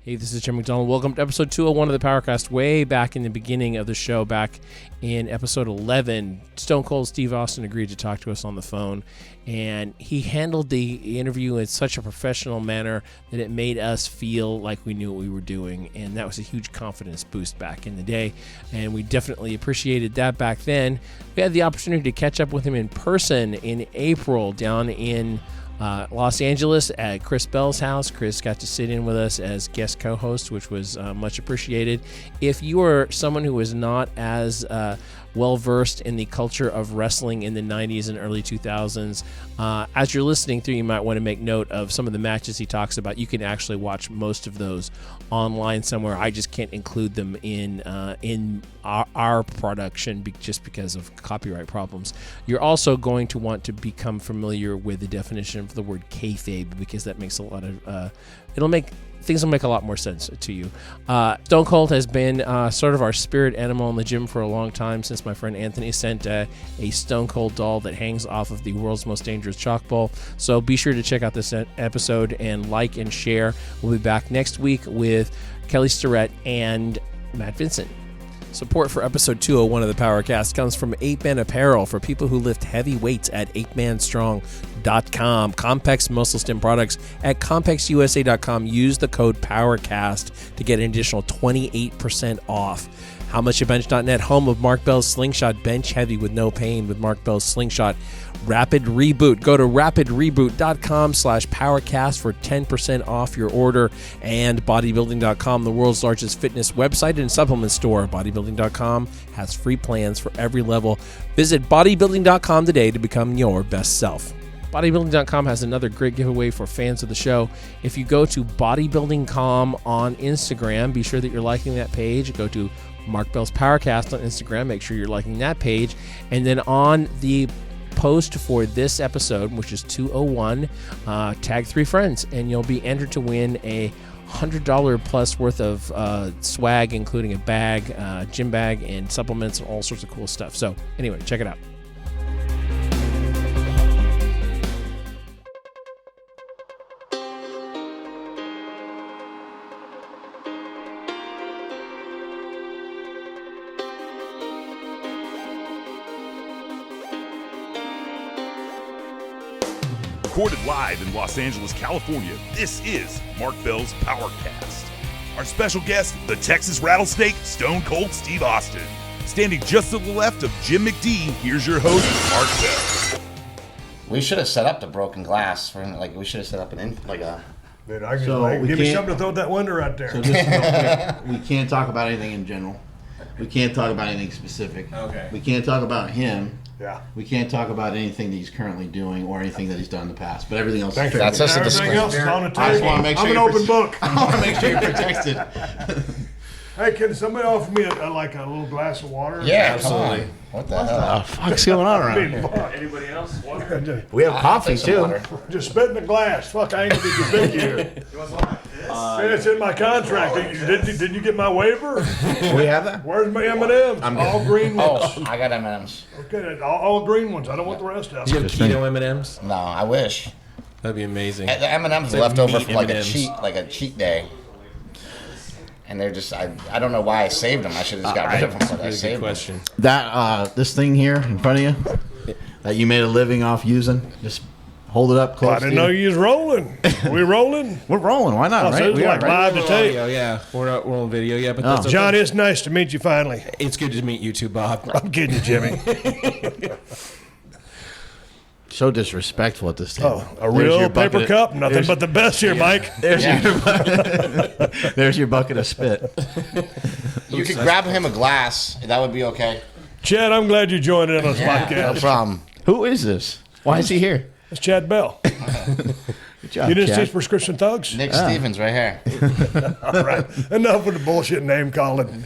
Hey, this is Jim McDonald. Welcome to episode 201 of the PowerCast. Way back in the beginning of the show, back in episode 11, Stone Cold Steve Austin agreed to talk to us on the phone, and he handled the interview in such a professional manner that it made us feel like we knew what we were doing, and that was a huge confidence boost back in the day, and we definitely appreciated that back then. We had the opportunity to catch up with him in person in April down in Los Angeles at Chris Bell's house. Chris got to sit in with us as guest co-host, which was much appreciated. If you are someone who is not as well-versed in the culture of wrestling in the 90s and early 2000s, as you're listening through, you might want to make note of some of the matches he talks about. You can actually watch most of those online somewhere. I just can't include them in our production just because of copyright problems. You're also going to want to become familiar with the definition of the word kayfabe, because that makes a lot of things will make a lot more sense to you. Stone Cold has been sort of our spirit animal in the gym for a long time, since my friend Anthony sent a Stone Cold doll that hangs off of the world's most dangerous chalk bowl. So be sure to check out this episode and like and share. We'll be back next week with Kelly Starrett and Matt Vincent. Support for episode 201 of the PowerCast comes from 8Man Apparel for people who lift heavy weights at 8manstrong.com. Compex Muscle Stim products at CompexUSA.com. Use the code PowerCast to get an additional 28% off. HowMuchYouBench.net, home of Mark Bell's Slingshot. Bench heavy with no pain with Mark Bell's Slingshot. Rapid Reboot. Go to rapidreboot.com/PowerCast for 10% off your order. And bodybuilding.com, the world's largest fitness website and supplement store. Bodybuilding.com has free plans for every level. Visit bodybuilding.com today to become your best self. Bodybuilding.com has another great giveaway for fans of the show. If you go to bodybuilding.com on Instagram, be sure that you're liking that page. Go to Mark Bell's PowerCast on Instagram. Make sure you're liking that page. And then on the post for this episode, which is 201, tag 3 friends, and you'll be entered to win a $100 plus worth of swag, including a bag, gym bag, and supplements, and all sorts of cool stuff. So anyway, check it out. Recorded live in Los Angeles, California, this is Mark Bell's PowerCast. Our special guest, the Texas Rattlesnake, Stone Cold Steve Austin. Standing just to the left of Jim McD, here's your host, Mark Bell. We should have set up the broken glass. We should have set up give me something to throw at that window right there. So just we can't talk about anything in general. We can't talk about anything specific. Okay. We can't talk about him. Yeah. We can't talk about anything that he's currently doing or anything that he's done in the past. But everything else is fair. That's just a Everything else is on the table. I just want to make sure I'm an open book. I want to make sure you're protected. Hey, can somebody offer me a little glass of water? Yeah, Absolutely. What the hell? What the fuck's going on around here? Anybody else? Water? We have coffee Some too. water. Just spit in the glass. Fuck, I ain't gonna be too big here. It's in my contract. Did you get my waiver? We have that? Where's my M&M's? All green ones. Oh, I got M&M's. Okay, all green ones. I don't want the rest of Do you them. have keto M&Ms? No, I wish. That'd be amazing. The M&M's Like left over meat from like M&Ms. a cheat day. And they're just, I don't know why I saved them. I should have just got rid of them, but I That's a good saved them. question. That this thing here in front of you that you made a living off using, just hold it up close. I didn't know you was rolling. Are we rolling? We're rolling. Why not? Oh, so Right? it's We like are, right? live to tape. Audio, yeah. We're on video yet, but Oh. that's okay. John, it's nice to meet you finally. It's good to meet you too, Bob. I'm kidding you, Jimmy. So disrespectful at this table. Oh, a real paper cup? Nothing there's- but the best here, Mike. There's your bucket of spit. You could grab him a glass. That would be okay. Chad, I'm glad you joined in on this No podcast. problem. Who is this? Why is he here? It's Chad Bell. Good job, You didn't see Chad. his prescription thugs? Nick Stevens right here. All right. Enough with the bullshit name calling.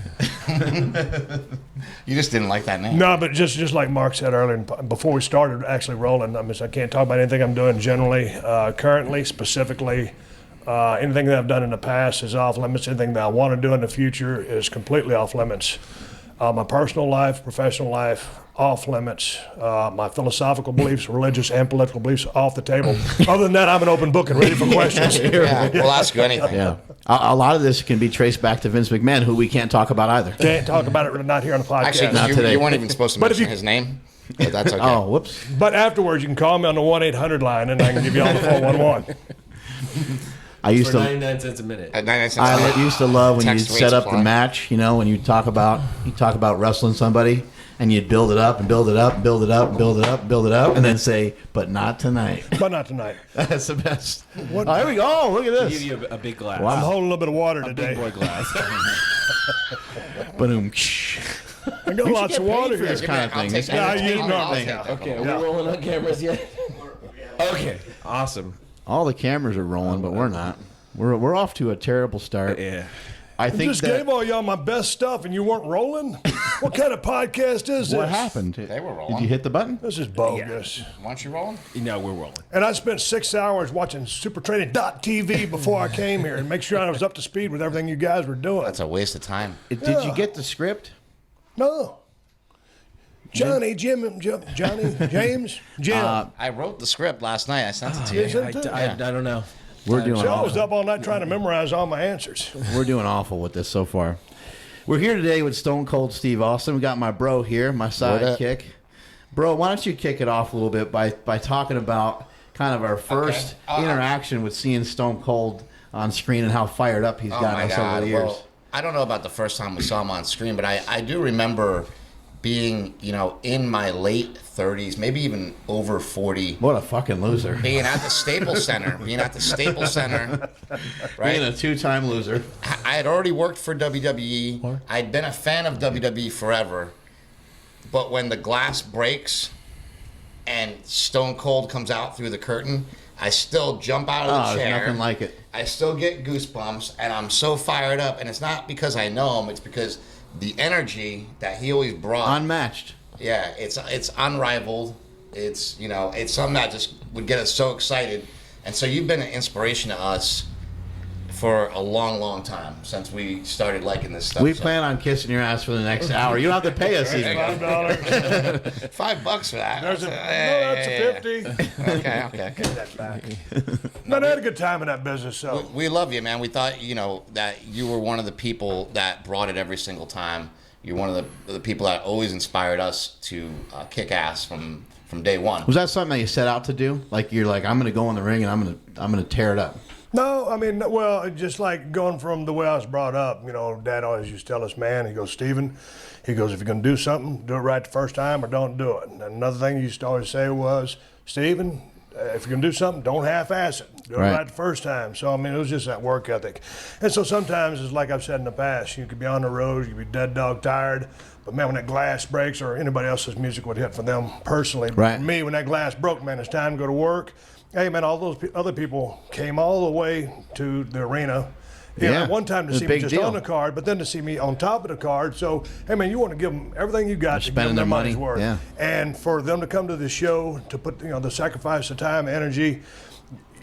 You just didn't like that name. No, but just like Mark said earlier, before we started actually rolling, I can't talk about anything I'm doing generally, currently, specifically. Anything that I've done in the past is off limits. Anything that I want to do in the future is completely off limits. My personal life, professional life, off limits. My philosophical beliefs, religious and political beliefs, off the table. Other than that, I'm an open book and ready for questions. Yeah, we'll ask you anything. Yeah. A lot of this can be traced back to Vince McMahon, who we can't talk about either. Can't talk about it, not here on the podcast. Actually, you weren't even supposed to mention his name, but that's okay. Oh, whoops. But afterwards, you can call me on the 1-800 line, and I can give you all the 411. I used For to 99 cents a minute. At 99 cents I used to love when you Text set up supply. the match, when you talk about wrestling somebody and you'd build it up and build it up and build it up and build it up and build it up and then say, but not tonight. But not tonight. That's the best. What? Oh, here we go. Oh, look at Give this. you a big glass. I'm holding a little bit of water A today. big boy glass. Boom. I got lots of water for here. this kind of thing. This Yeah, you entertainment know thing. that. Okay, are Yeah. we rolling on cameras yet? Okay, awesome. All the cameras are rolling, but we're not. We're off to a terrible start. Yeah. I I think just that gave all y'all my best stuff, and you weren't rolling? What kind of podcast is this? what happened? They were Did rolling. you hit the button? This is bogus. Weren't you rolling? No, we're rolling. And I spent 6 hours watching SuperTraining.tv before I came here and make sure I was up to speed with everything you guys were doing. That's a waste of time. Did you get the script? No. Johnny, Jim, Johnny, James, Jim. I wrote the script last night. I sent it to You you. sent it? I don't know. We're doing So I was awful. up all night trying to memorize all my answers. We're doing awful with this so far. We're here today with Stone Cold Steve Austin. We got my bro here, my sidekick. Bro, why don't you kick it off a little bit by talking about kind of our first interaction with seeing Stone Cold on screen and how fired up he's gotten us over the years. Well, I don't know about the first time we saw him on screen, but I do remember being, in my late 30s, maybe even over 40. What a fucking loser. Being at the Staples Center, right? Being a two-time loser. I had already worked for WWE. I'd been a fan of WWE forever. But when the glass breaks and Stone Cold comes out through the curtain, I still jump out of the There's chair. nothing like it. I still get goosebumps, and I'm so fired up. And it's not because I know him; it's because the energy that he always brought. Unmatched. Yeah, it's unrivaled. It's it's something that just would get us so excited. And so you've been an inspiration to us for a long, long time since we started liking this stuff. We plan on kissing your ass for the next hour. You don't have to pay us even. $5. $5 for that. That's a 50. Okay. But I had a good time in that business, so. We love you, man. We thought, that you were one of the people that brought it every single time. You're one of the people that always inspired us to kick ass from day one. Was that something that you set out to do? Like you're like, I'm going to go in the ring and I'm going to tear it up. No, I mean, well, just like going from the way I was brought up, Dad always used to tell us, man, he goes, Stephen, he goes, if you're going to do something, do it right the first time or don't do it. And another thing he used to always say was, Stephen, if you're going to do something, don't half-ass it. Do it right the first time. So, I mean, it was just that work ethic. And so sometimes, it's like I've said in the past, you could be on the road, you could be dead dog tired, but man, when that glass breaks or anybody else's music would hit for them personally. But for me, when that glass broke, man, it's time to go to work. Hey, man, all those other people came all the way to the arena. One time to see me just on the card, but then to see me on top of the card. So, hey, man, you want to give them everything you got to give them their money's worth. Yeah. And for them to come to the show, to put, the sacrifice of time, energy,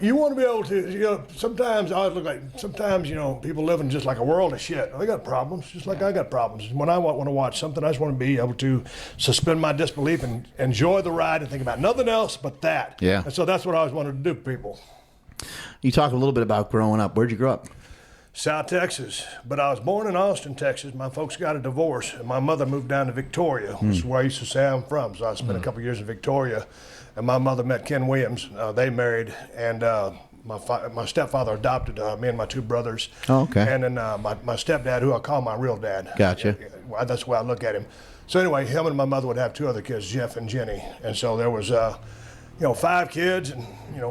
you want to be able to, sometimes I always look like, people living just like a world of shit. They got problems, just like I got problems. When I want to watch something, I just want to be able to suspend my disbelief and enjoy the ride and think about nothing else but that. Yeah. And so that's what I always wanted to do for people. You talk a little bit about growing up. Where'd you grow up? South Texas, but I was born in Austin, Texas. My folks got a divorce, and my mother moved down to Victoria, which is where I used to say I'm from. So I spent a couple years in Victoria, and my mother met Ken Williams. They married, and my stepfather adopted me and my two brothers. Oh, okay. And then my stepdad, who I call my real dad. Gotcha. That's the way I look at him. So anyway, him and my mother would have two other kids, Jeff and Jenny. And so there was, 5 kids, and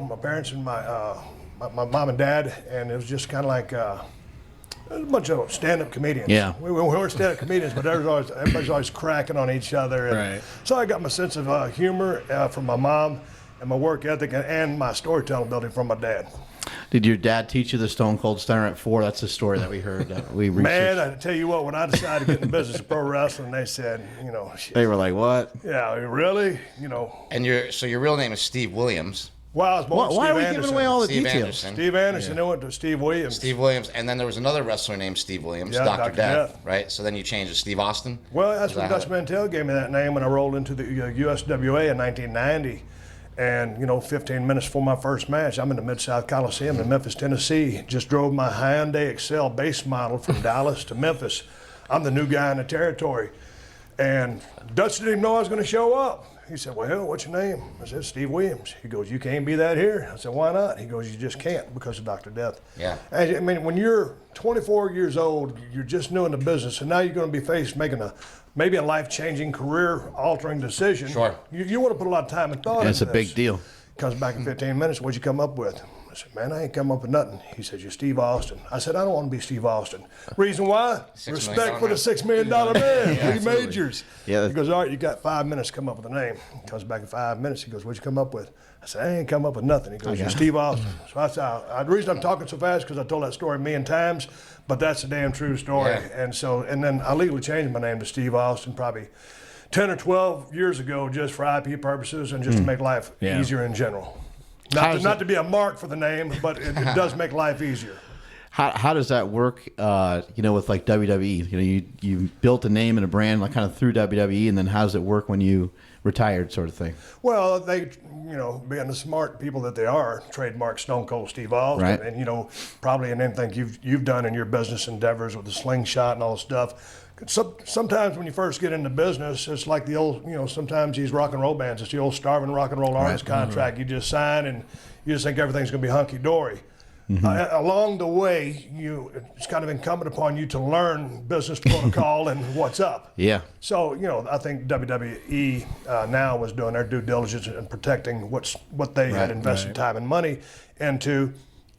my parents and my mom and dad, and it was just kind of like a bunch of stand-up comedians. Yeah, we weren't stand-up comedians, but everybody's always cracking on each other. And so I got my sense of humor from my mom, and my work ethic, and my storytelling ability from my dad. Did your dad teach you the Stone Cold Stunner at 4? That's the story that we heard. We researched. Man, I tell you what, when I decided to get in the business of pro wrestling, they said, they were like, what? Yeah, really? And your real name is Steve Williams. Well, I was born Why are we Steve giving Anderson. away all the Steve details? Anderson. Steve Anderson, then went to Steve Williams. Steve Williams, and then there was another wrestler named Steve Williams, Yeah, Dr. Dr. Death, Death. right? So then you changed to Steve Austin. Well, that's Is when that Dutch Mantell gave me that name when I rolled into the USWA in 1990. And, 15 minutes before my first match, I'm in the Mid-South Coliseum in Memphis, Tennessee. Just drove my Hyundai Excel base model from Dallas to Memphis. I'm the new guy in the territory. And Dutch didn't even know I was going to show up. He said, well, what's your name? I said, Steve Williams. He goes, you can't be that here. I said, why not? He goes, you just can't because of Dr. Death. Yeah. I mean, when you're 24 years old, you're just new in the business, and now you're going to be faced making maybe a life-changing, career-altering decision. Sure. You want to put a lot of time and thought into It's a big deal. Comes back in 15 minutes, what'd you come up with? I said, man, I ain't come up with nothing. He said, you're Steve Austin. I said, I don't want to be Steve Austin. Reason why? Respect for the $6 million man. Three majors. Yeah. He goes, all right, you got 5 minutes to come up with a name. He comes back in 5 minutes. He goes, what'd you come up with? I said, I ain't come up with nothing. He goes, you're Steve Austin. So I said, the reason I'm talking so fast because I told that story a million times, but that's a damn true story. Yeah. And then I legally changed my name to Steve Austin probably 10 or 12 years ago just for IP purposes and just to make life easier in general. Not to be a mark for the name, but it does make life easier. How does that work, with like WWE? You built a name and a brand like kind of through WWE, and then how does it work when you retired sort of thing? Well, they, being the smart people that they are, trademark Stone Cold Steve Austin. Right. And, probably in anything you've done in your business endeavors with the slingshot and all the stuff. Sometimes when you first get into business, it's like the old, sometimes these rock and roll bands, it's the old starving rock and roll artist contract you just sign and you just think everything's going to be hunky-dory. Along the way, it's kind of incumbent upon you to learn business protocol and what's up. Yeah. So, I think WWE now was doing their due diligence in protecting what they had invested time and money into.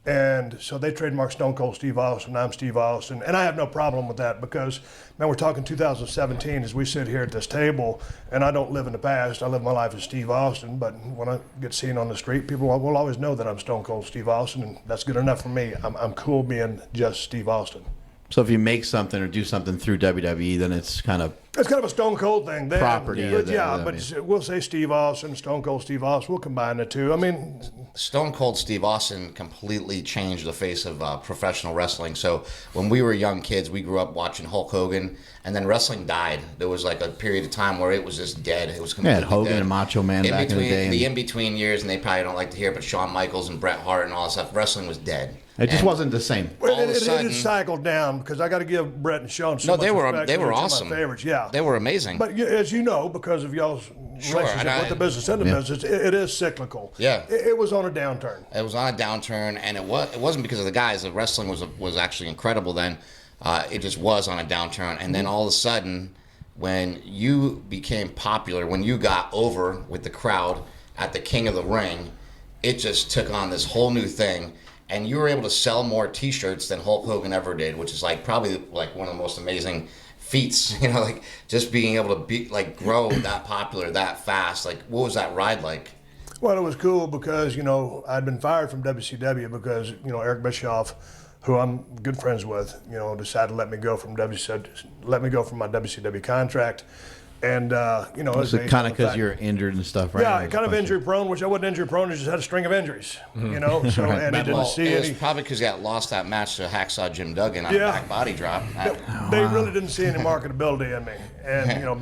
And so they trademarked Stone Cold Steve Austin. I'm Steve Austin. And I have no problem with that because, man, we're talking 2017 as we sit here at this table, and I don't live in the past. I live my life as Steve Austin. But when I get seen on the street, people will always know that I'm Stone Cold Steve Austin, and that's good enough for me. I'm cool being just Steve Austin. So if you make something or do something through WWE, then it's kind of a Stone Cold thing. Then, property. But we'll say Steve Austin, Stone Cold Steve Austin. We'll combine the two. I mean, Stone Cold Steve Austin completely changed the face of professional wrestling. So when we were young kids, we grew up watching Hulk Hogan, and then wrestling died. There was like a period of time where it was just dead. It was completely Hogan dead. and Macho Man back in the day. The in-between years, and they probably don't like to hear it, but Shawn Michaels and Bret Hart and all that stuff, wrestling was dead. It just wasn't the same. It cycled down because I got to give Brett and Sean so much respect. They were They're awesome. My favorites, yeah. They were amazing. But as you know, because of y'all's relationship with the business and the business, it is cyclical. Yeah. It was on a downturn. It was on a downturn, and it wasn't because of the guys. The wrestling was actually incredible then. It just was on a downturn, and then all of a sudden, when you became popular, when you got over with the crowd at the King of the Ring, it just took on this whole new thing. And you were able to sell more T-shirts than Hulk Hogan ever did, which is probably one of the most amazing feats. Just being able to grow that popular that fast. What was that ride like? Well, it was cool because I'd been fired from WCW because Eric Bischoff, who I'm good friends with, decided to let me go from my WCW contract. And, was it kind of because you're injured and stuff, right? Yeah, kind of injury prone, which I wasn't injury prone. I just had a string of injuries, So, and he didn't see it was any. probably because he had lost that match to Hacksaw Jim Duggan on a back body drop. They really didn't see any marketability in me. And,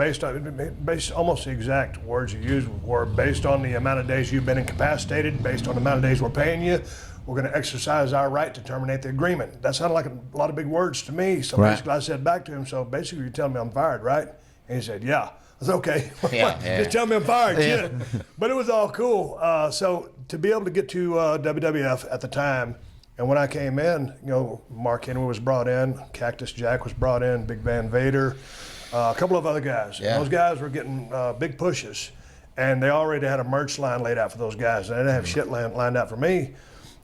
based almost the exact words you used were based on the amount of days you've been incapacitated, based on the amount of days we're paying you, we're going to exercise our right to terminate the agreement. That sounded like a lot of big words to me. So basically I said back to him, so basically you're telling me I'm fired, right? And he said, yeah. I said, okay. Just tell me I'm fired. Yeah. But it was all cool. So to be able to get to WWF at the time, and when I came in, Mark Henry was brought in, Cactus Jack was brought in, Big Van Vader, a couple of other guys. Yeah. Those guys were getting big pushes, and they already had a merch line laid out for those guys. And they didn't have shit lined out for me.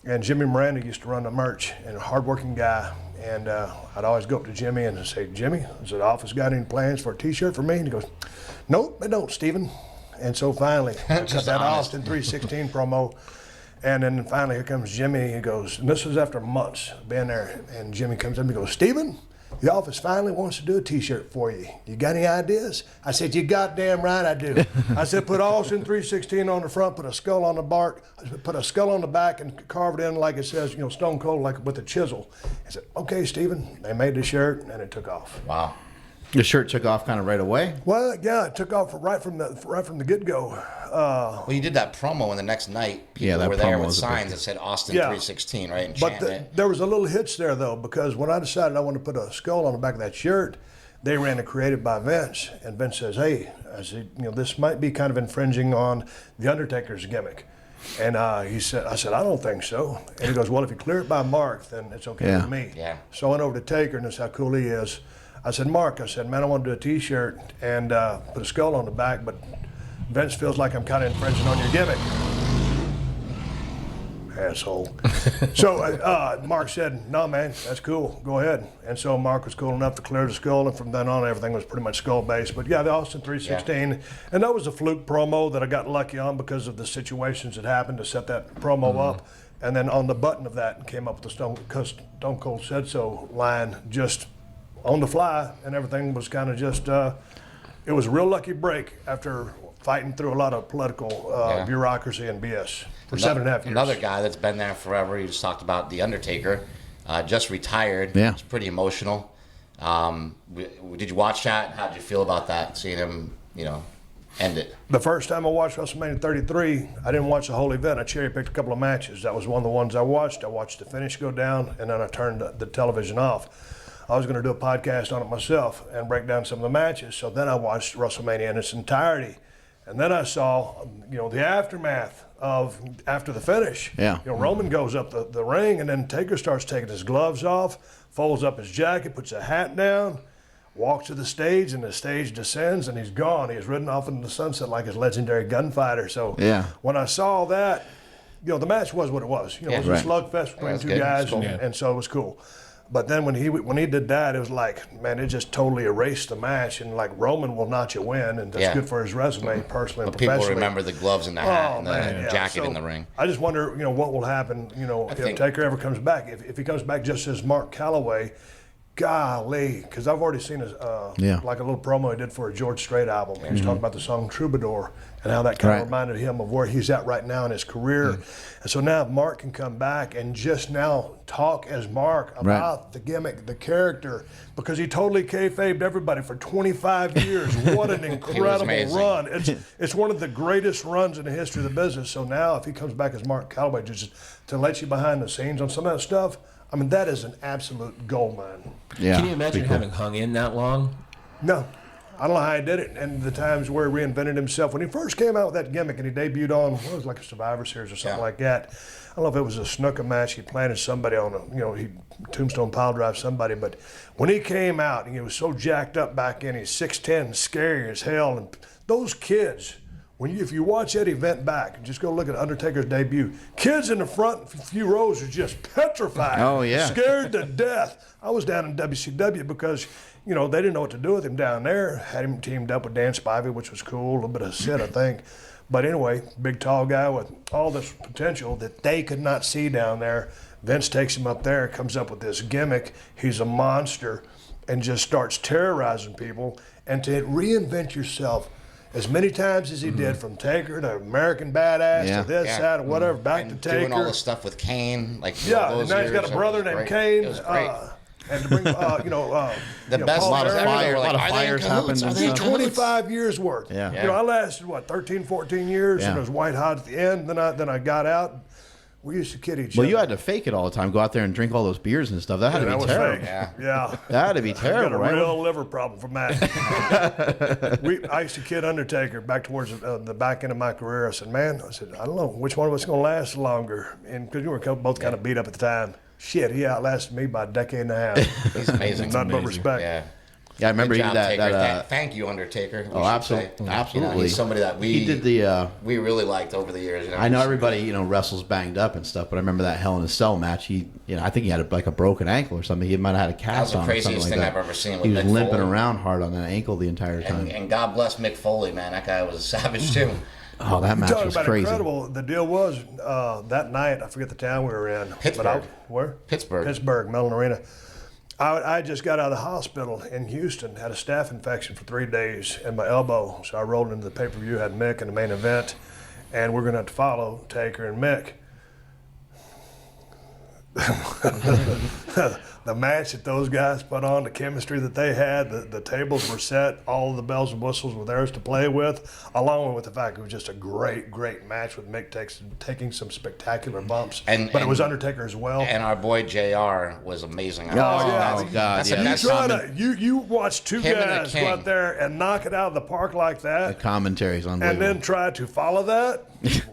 And Jimmy Miranda used to run the merch, and a hardworking guy. And I'd always go up to Jimmy and say, Jimmy, has the office got any plans for a T-shirt for me? And he goes, nope, they don't, Stephen. And so finally, I got that Austin 316 promo. And then finally, here comes Jimmy. He goes, and this is after months of being there. And Jimmy comes up and he goes, Stephen, The office finally wants to do a T-shirt for you. You got any ideas? I said, you goddamn right I do. I said, put Austin 316 on the front, put a skull on the put a skull on the back, and carve it in like it says, Stone Cold, like with a chisel. I said, okay, Stephen. They made the shirt, and it took off. Wow. The shirt took off kind of right away? Well, yeah, it took off right from the get-go. Well, you did that promo, and the next night people that were there promo with was a big signs that said Austin 316, right? And But there was a little hitch there, though, because when I decided I wanted to put a skull on the back of that shirt, they ran it created by Vince. And Vince says, hey, I said, this might be kind of infringing on The Undertaker's gimmick. And I said, I don't think so. And he goes, well, if you clear it by Mark, then it's okay with me. Yeah. So I went over to Taker, and that's how cool he is. I said, Mark, man, I want to do a T-shirt and put a skull on the back, but Vince feels like I'm kind of infringing on your gimmick. Asshole. So Mark said, no, man, that's cool. Go ahead. And so Mark was cool enough to clear the skull, and from then on, everything was pretty much skull-based. But, yeah, the Austin 316, and that was a fluke promo that I got lucky on because of the situations that happened to set that promo up. And then on the button of that came up with the Stone Cold Said So line just on the fly, and everything was kind of just, it was a real lucky break after fighting through a lot of political bureaucracy and BS for 7.5 years. Another guy that's been there forever, you just talked about The Undertaker, just retired. Yeah. It's pretty emotional. Did you watch that? How did you feel about that, seeing him, end it? The first time I watched WrestleMania 33, I didn't watch the whole event. I cherry-picked a couple of matches. That was one of the ones I watched. I watched the finish go down, and then I turned the television off. I was going to do a podcast on it myself and break down some of the matches. So then I watched WrestleMania in its entirety. And then I saw, the aftermath of after the finish. Yeah. Roman goes up the ring, and then Taker starts taking his gloves off, folds up his jacket, puts a hat down, walks to the stage, and the stage descends, and he's gone. He's ridden off into the sunset like his legendary gunfighter. So when I saw that, the match was what it was. It was a slugfest between two guys, and so it was cool. But then when he did that, it was like, man, it just totally erased the match. And like Roman will not you win, and that's good for his resume, personally and professionally. People remember the gloves and the hat and the jacket in the ring. I just wonder, what will happen, if Taker ever comes back. If he comes back just as Mark Calloway, golly, because I've already seen like a little promo he did for a George Strait album. He was talking about the song Troubadour and how that kind of reminded him of where he's at right now in his career. And so now if Mark can come back and just now talk as Mark about the gimmick, the character, because he totally kayfabed everybody for 25 years. What an incredible run. It's one of the greatest runs in the history of the business. So now if he comes back as Mark Calloway, just to let you behind the scenes on some of that stuff, I mean, that is an absolute gold mine. Yeah. Can you imagine having hung in that long? No. I don't know how he did it. And the times where he reinvented himself. When he first came out with that gimmick and he debuted on, what was it, like a Survivor Series or something like that. I don't know if it was a snooker match. He planted somebody on he tombstone pile drive somebody. But when he came out, and he was so jacked up back in, he's 6'10", scary as hell. And those kids, if you watch that event back, just go look at Undertaker's debut. Kids in the front few rows are just petrified. Oh, yeah. Scared to death. I was down in WCW because, they didn't know what to do with him down there. Had him teamed up with Dan Spivey, which was cool. A little bit of Sid, I think. But anyway, big, tall guy with all this potential that they could not see down there. Vince takes him up there, comes up with this gimmick. He's a monster and just starts terrorizing people. And to reinvent yourself as many times as he did, from Taker to American Badass to this, that, or whatever, back and to Taker. Doing all this stuff with Kane. And now he's got a brother named Kane. It was great. And to bring, the best Paul lot of Bearer, fire, a lot of fires happened. 25 years worth. Yeah. I lasted 13, 14 years, and it was white hot at the end. Then I got out. We used to kid each other. Well, you had to fake it all the time. Go out there and drink all those beers and stuff. That had to be terrible. Yeah. That had to be terrible, I got a right? real liver problem from that. I used to kid Undertaker back towards the back end of my career. I said, man, I don't know which one of us is going to last longer. And because we were both kind of beat up at the time. Shit, he outlasted me by a decade and a half. He's amazing. Nothing but respect. Yeah, I remember Good job, that. Taker. Thank you, Undertaker. Absolutely. He's somebody that he did the. We really liked over the years. I know everybody, wrestles banged up and stuff, but I remember that Hell in a Cell match. He, I think he had a broken ankle or something. He might have had a cast on. That was the or craziest something thing like I've ever seen. With he was Mick limping Foley. around hard on that ankle the entire time. And God bless Mick Foley, man. That guy was a savage too. Oh, that match was crazy. Incredible. The deal was that night, I forget the town we were in. Pittsburgh. Where? Pittsburgh, Mellon Arena. I just got out of the hospital in Houston, had a staph infection for 3 days in my elbow. So I rolled into the pay-per-view, had Mick in the main event, and we're going to have to follow Taker and Mick. The match that those guys put on, the chemistry that they had, the tables were set, all of the bells and whistles were theirs to play with, along with the fact it was just a great, great match with Mick taking some spectacular bumps. But it was Undertaker as well. And our boy JR was amazing. Oh, God. You watch two guys go out there and knock it out of the park like that. The commentary's unbelievable. And then try to follow that.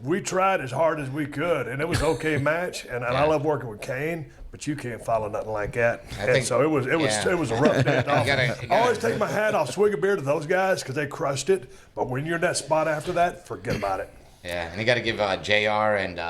We tried as hard as we could, and it was an okay match. And I love working with Kane, but you can't follow nothing like that. So it was a rough day. I always take my hat off, swig a beer to those guys because they crushed it. But when you're in that spot after that, forget about it. Yeah, and you got to give JR and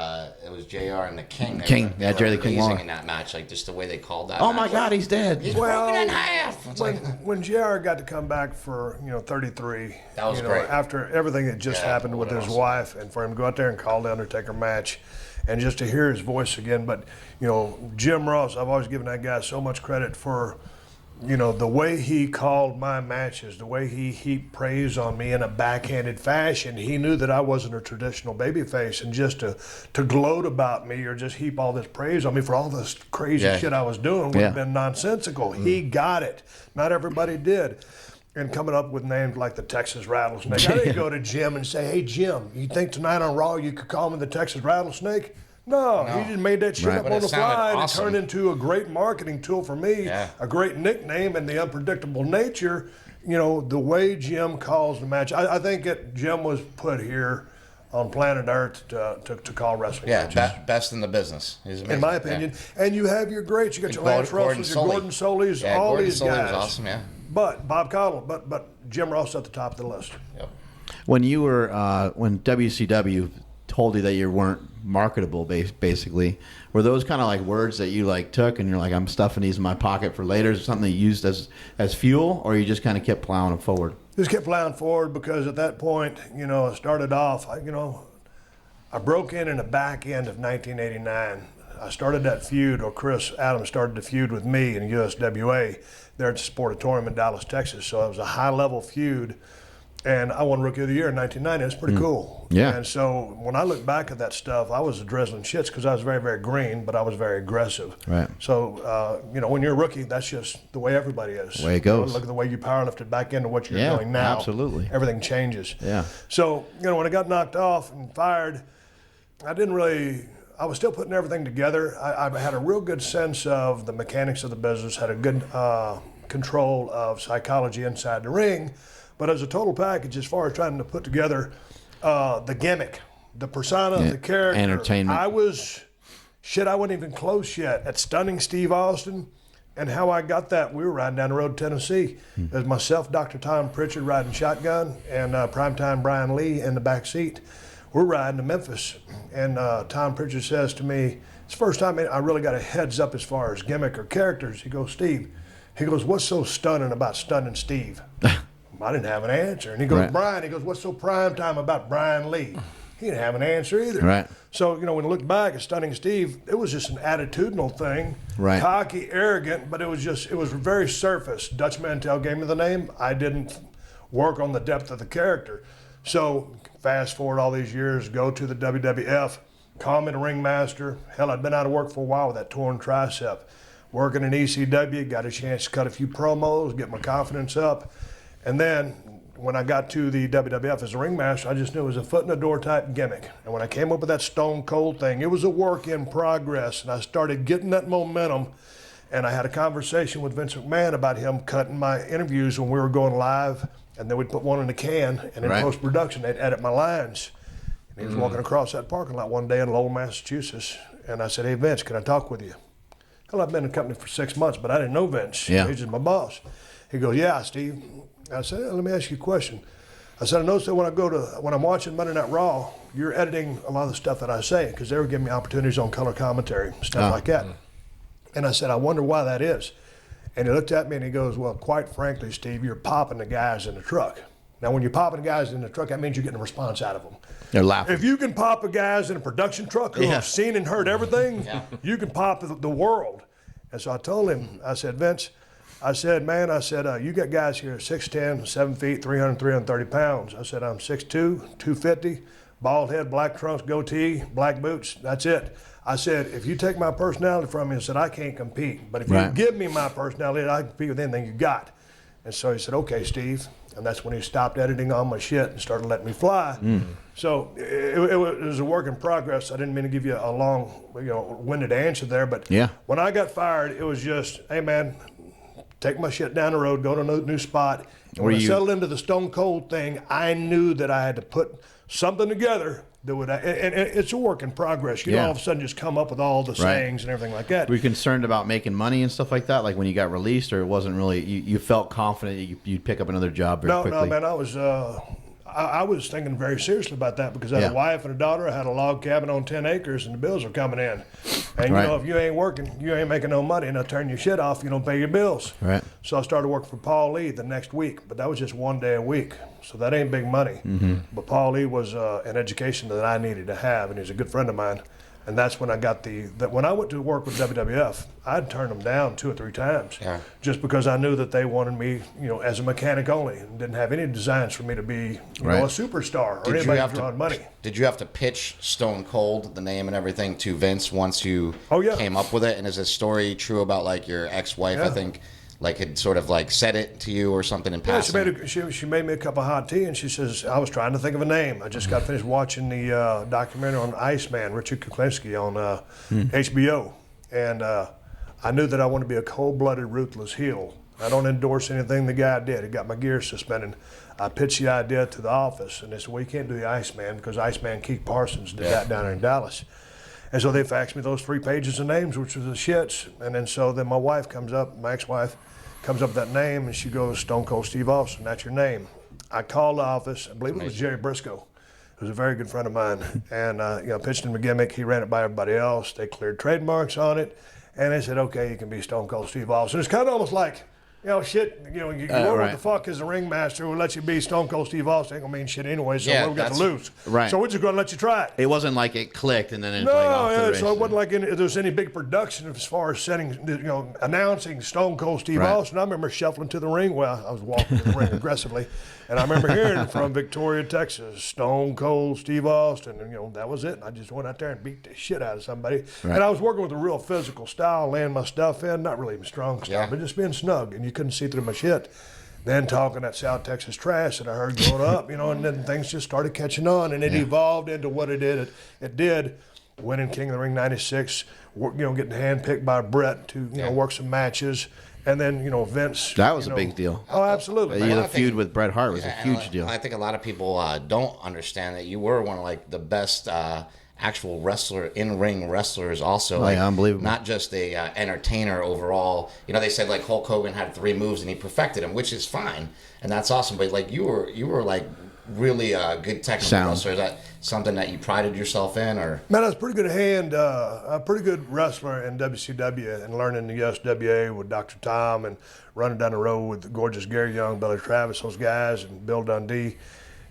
it was JR and the King. Jerry the King Lawler in that match, like just the way they called that. Oh my God, he's dead. He's broken in half. When JR got to come back for 33, that was great. After everything that just happened with his wife, and for him to go out there and call the Undertaker match, and just to hear his voice again. But Jim Ross, I've always given that guy so much credit for. The way he called my matches, the way he heaped praise on me in a backhanded fashion. He knew that I wasn't a traditional babyface, and just to gloat about me or just heap all this praise on me for all this crazy shit I was doing would have been nonsensical. He got it. Not everybody did. And coming up with names like the Texas Rattlesnake. I didn't go to Jim and say, hey, Jim, you think tonight on Raw you could call me the Texas Rattlesnake? No, he just made that shit up on the fly and it turned into a great marketing tool for me, a great nickname, and the unpredictable nature, the way Jim calls the match. I think that Jim was put here on planet Earth to call wrestling matches. Best in the business. In my opinion. Yeah. And you have your greats. You got your Lance Russells, your Gordon Solys, all these guys. Was awesome, But Bob Caudle, but Jim Ross at the top of the list. Yep. When you were when WCW told you that you weren't marketable, basically, were those kind of like words that you like took and you're like, I'm stuffing these in my pocket for later? Is it something you used as fuel, or you just kind of kept plowing it forward? Just kept plowing forward because at that point, I started off, I broke in the back end of 1989. I started that feud, or Chris Adams started the feud with me in USWA there at the Sportatorium in Dallas, Texas. So it was a high-level feud. And I won Rookie of the Year in 1990. That's pretty cool. Yeah. And so when I look back at that stuff, I was a drizzling shits because I was very, very green, but I was very aggressive. Right. So, when you're a rookie, that's just the way everybody is. The way it goes. Look at the way you powerlifted back into what you're doing now. Absolutely. Everything changes. Yeah. So, when I got knocked off and fired, I was still putting everything together. I had a real good sense of the mechanics of the business, had a good control of psychology inside the ring. But as a total package, as far as trying to put together the gimmick, the persona, the character, entertainment. I wasn't even close yet at stunning Steve Austin. And how I got that, we were riding down the road to Tennessee. There's myself, Dr. Tom Pritchard riding shotgun, and primetime Brian Lee in the back seat. We're riding to Memphis, and Tom Pritchard says to me, it's the first time I really got a heads up as far as gimmick or characters. He goes, Steve, what's so stunning about stunning Steve? I didn't have an answer. And he goes, Brian, what's so prime time about Brian Lee? He didn't have an answer either. Right. So, when I look back at Stunning Steve, it was just an attitudinal thing. Right. Cocky, arrogant, but it was very surface. Dutch Mantell gave me the name. I didn't work on the depth of the character. So, fast forward all these years, go to the WWF, call me the ringmaster. Hell, I'd been out of work for a while with that torn tricep. Working in ECW, got a chance to cut a few promos, get my confidence up. And then when I got to the WWF as a ringmaster, I just knew it was a foot in the door type gimmick. And when I came up with that Stone Cold thing, it was a work in progress. And I started getting that momentum. And I had a conversation with Vince McMahon about him cutting my interviews when we were going live. And then we'd put one in a can. And in post-production, they'd edit my lines. And he was walking across that parking lot one day in Lowell, Massachusetts. And I said, hey, Vince, can I talk with you? Hell, I've been in the company for 6 months, but I didn't know Vince. Yeah. He's just my boss. He goes, yeah, Steve. I said, let me ask you a question. I said, I noticed that when I'm watching Monday Night Raw, you're editing a lot of the stuff that I say because they were giving me opportunities on color commentary, stuff like that. And I said, I wonder why that is. And he looked at me and he goes, well, quite frankly, Steve, you're popping the guys in the truck. Now, when you're popping the guys in the truck, that means you're getting a response out of them. They're laughing. If you can pop the guys in a production truck who have seen and heard everything, you can pop the world. And so I told him, I said, Vince, I said, man, you got guys here 6'10", 7 feet, 300, 330 pounds. I said, I'm 6'2", 250, bald head, black trunks, goatee, black boots. That's it. I said, if you take my personality from me, I said, I can't compete. But if you give me my personality, I can compete with anything you got. And so he said, okay, Steve. And that's when he stopped editing all my shit and started letting me fly. So it was a work in progress. I didn't mean to give you a long, winded answer there. But when I got fired, it was just, hey, man, take my shit down the road, go to a new spot. And when I settled into the Stone Cold thing, I knew that I had to put something together that would, and it's a work in progress. You don't all of a sudden just come up with all the sayings and everything like that. Were you concerned about making money and stuff like that, like when you got released, or it wasn't really, you felt confident you'd pick up another job very quickly? No, man, I was thinking very seriously about that because I had a wife and a daughter. I had a log cabin on 10 acres, and the bills were coming in. And, if you ain't working, you ain't making no money, and they'll turn your shit off, you don't pay your bills. Right. So I started working for Paul Lee the next week, but that was just 1 day a week. So that ain't big money. But Paul Lee was an education that I needed to have, and he's a good friend of mine. And that's when I got when I went to work with WWF, I'd turn them down 2 or 3 times, just because I knew that they wanted me, as a mechanic only, and didn't have any designs for me to be, a superstar or anybody drawing money. Did you have to pitch Stone Cold, the name and everything, to Vince once you came up with it? And is this story true about like your ex-wife? I think. Like had sort of like said it to you or something in passing? She made me a cup of hot tea, and she says, I was trying to think of a name. I just got finished watching the documentary on Iceman, Richard Kuklinski on HBO. And I knew that I wanted to be a cold-blooded, ruthless heel. I don't endorse anything the guy did. He got my gears suspended. I pitched the idea to the office, and they said, well, you can't do the Iceman because Iceman Keith Parsons did that down there in Dallas. And so they faxed me those 3 pages of names, which was the shits. And then my wife comes up, my ex-wife, comes up with that name, and she goes, Stone Cold Steve Austin, that's your name. I called the office. I believe it was Jerry Briscoe, who's a very good friend of mine. And, pitched him a gimmick. He ran it by everybody else. They cleared trademarks on it. And they said, okay, you can be Stone Cold Steve Austin. It's kind of almost like, you what the fuck is the ringmaster who lets you be Stone Cold Steve Austin? Ain't gonna mean shit anyway, so what we got to lose? Right. So we're just gonna let you try it. It wasn't like it clicked and then it's off the races. So it wasn't like there was any big production as far as announcing Stone Cold Steve Austin. I remember shuffling to the ring. Well, I was walking to the ring aggressively, and I remember hearing from Victoria, Texas, Stone Cold Steve Austin, and that was it. And I just went out there and beat the shit out of somebody. Right. And I was working with a real physical style, laying my stuff in, not really even strong style, but just being snug, and you couldn't see through my shit. Then talking that South Texas trash that I heard growing up, and then things just started catching on, and it evolved into what it did. It did, winning King of the Ring '96, getting handpicked by Brett to work some matches, and then Vince. That was a big deal. Oh, absolutely. The feud with Bret Hart was a huge deal. I think a lot of people don't understand that you were one of the best actual in-ring wrestlers also. Unbelievable. Not just a entertainer overall. They said Hulk Hogan had 3 moves and he perfected them, which is fine, and that's awesome. But you were really a good technical wrestler. Is that something that you prided yourself in, or? Man, I was pretty good a pretty good wrestler in WCW and learning the SWA with Dr. Tom and running down the road with the gorgeous Gary Young, Billy Travis, those guys, and Bill Dundee.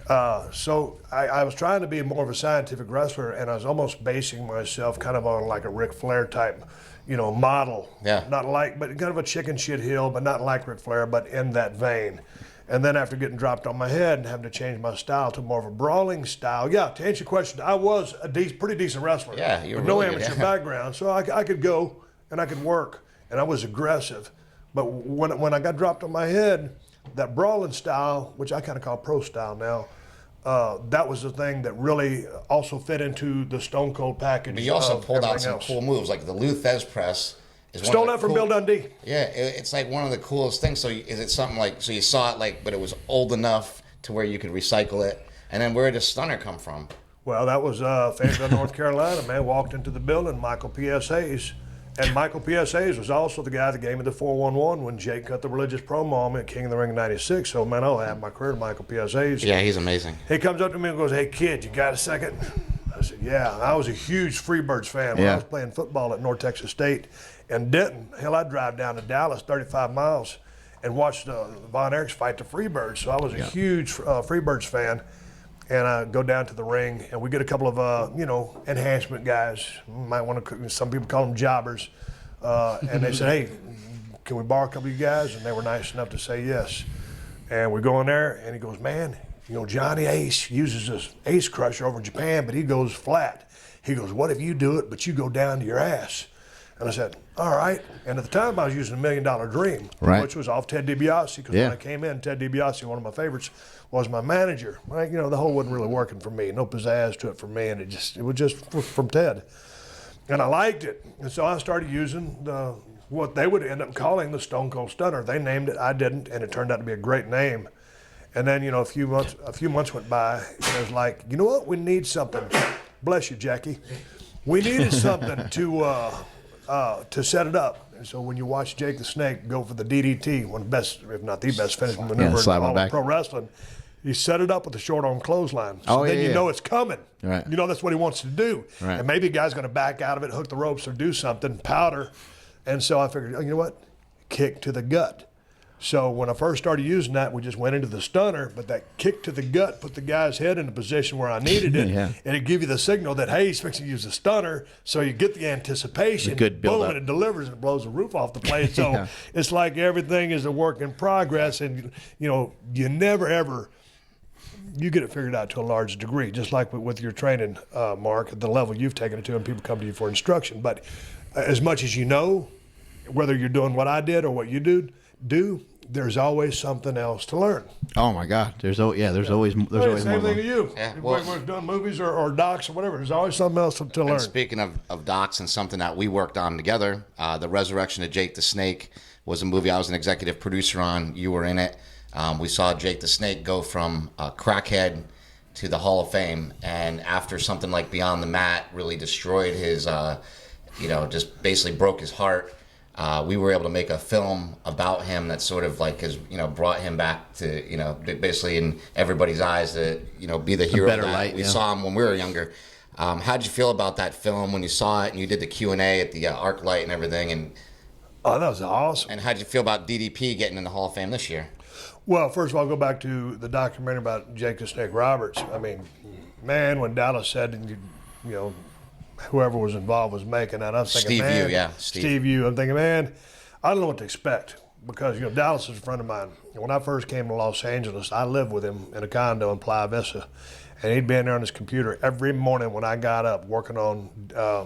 So I was trying to be more of a scientific wrestler, and I was almost basing myself kind of on like a Ric Flair type, model. Yeah. Not like, but kind of a chicken shit heel, but not like Ric Flair, but in that vein. And then after getting dropped on my head and having to change my style to more of a brawling style, to answer your question, I was a pretty decent wrestler. Yeah, you were with really no amateur background, so I could go and I could work, and I was aggressive. But when I got dropped on my head, that brawling style, which I kind of call pro style now, that was the thing that really also fit into the Stone Cold package. But you also pulled out some cool moves, like the Lou Thez press. Stole that from Bill Dundee. Yeah, it's like one of the coolest things. So is it something so you saw it but it was old enough to where you could recycle it? And then where did Stunner come from? Well, that was Fayetteville, North Carolina. Man, walked into the building, Michael P.S. Hayes. And Michael P.S. Hayes was also the guy that gave me the 411 when Jake cut the religious promo on me at King of the Ring in '96. So, man, I'll have my career to Michael P.S. Hayes. Yeah, he's amazing. He comes up to me and goes, hey, kid, you got a second? I said, yeah. I was a huge Freebirds fan when I was playing football at North Texas State and Denton. Hell, I'd drive down to Dallas 35 miles and watch the Von Erichs fight the Freebirds. So I was a huge Freebirds fan. And I go down to the ring, and we get a couple of, enhancement guys. Might want to. Some people call them jobbers. And they said, hey, can we borrow a couple of you guys? And they were nice enough to say yes. And we go in there, and he goes, man, Johnny Ace uses this Ace Crusher over in Japan, but he goes flat. He goes, what if you do it, but you go down to your ass? And I said, all right. And at the time, I was using $1 Million Dream, which was off Ted DiBiase, because when I came in, Ted DiBiase, one of my favorites, was my manager. Like, the whole wasn't really working for me. No pizzazz to it for me, and it was just from Ted. And I liked it. And so I started using what they would end up calling the Stone Cold Stunner. They named it, I didn't, and it turned out to be a great name. And then, a few months went by, and it was like, you know what, we need something. Bless you, Jackie. We needed something to set it up. And so when you watch Jake the Snake go for the DDT, one of the best, if not the best finishing maneuver in all of pro wrestling, he set it up with a short arm clothesline. So then you know it's coming. Right. You know that's what he wants to do. Right. And maybe a guy's going to back out of it, hook the ropes, or do something, powder. And so I figured, you know what? Kick to the gut. So when I first started using that, we just went into the stunner, but that kick to the gut put the guy's head in a position where I needed it, and it give you the signal that, hey, he's fixing to use the stunner, so you get the anticipation, boom, and it delivers and it blows the roof off the place. So it's like everything is a work in progress, and you never ever, you get it figured out to a large degree, just like with your training, Mark, at the level you've taken it to, and people come to you for instruction. But as much as you know, whether you're doing what I did or what you do, there's always something else to learn. Oh my God, there's always same more. Same thing to you. Yeah, whether we're doing movies or docs or whatever, there's always something else to learn. And speaking of docs and something that we worked on together, The Resurrection of Jake the Snake was a movie I was an executive producer on. You were in it. We saw Jake the Snake go from a crackhead to the Hall of Fame, and after something like Beyond the Mat really destroyed his, just basically broke his heart. We were able to make a film about him that sort of like has, brought him back to, basically in everybody's eyes to, be the hero better that light, we saw him when we were younger. How'd you feel about that film when you saw it and you did the Q&A at the ArcLight and everything? And that was awesome. And how'd you feel about DDP getting in the Hall of Fame this year? Well, first of all, I'll go back to the documentary about Jake the Snake Roberts. I mean, man, when Dallas said, whoever was involved was making that, I was thinking, Steve Yu. I'm thinking, man, I don't know what to expect, because Dallas is a friend of mine. When I first came to Los Angeles, I lived with him in a condo in Playa Vista, and he'd be in there on his computer every morning when I got up, working on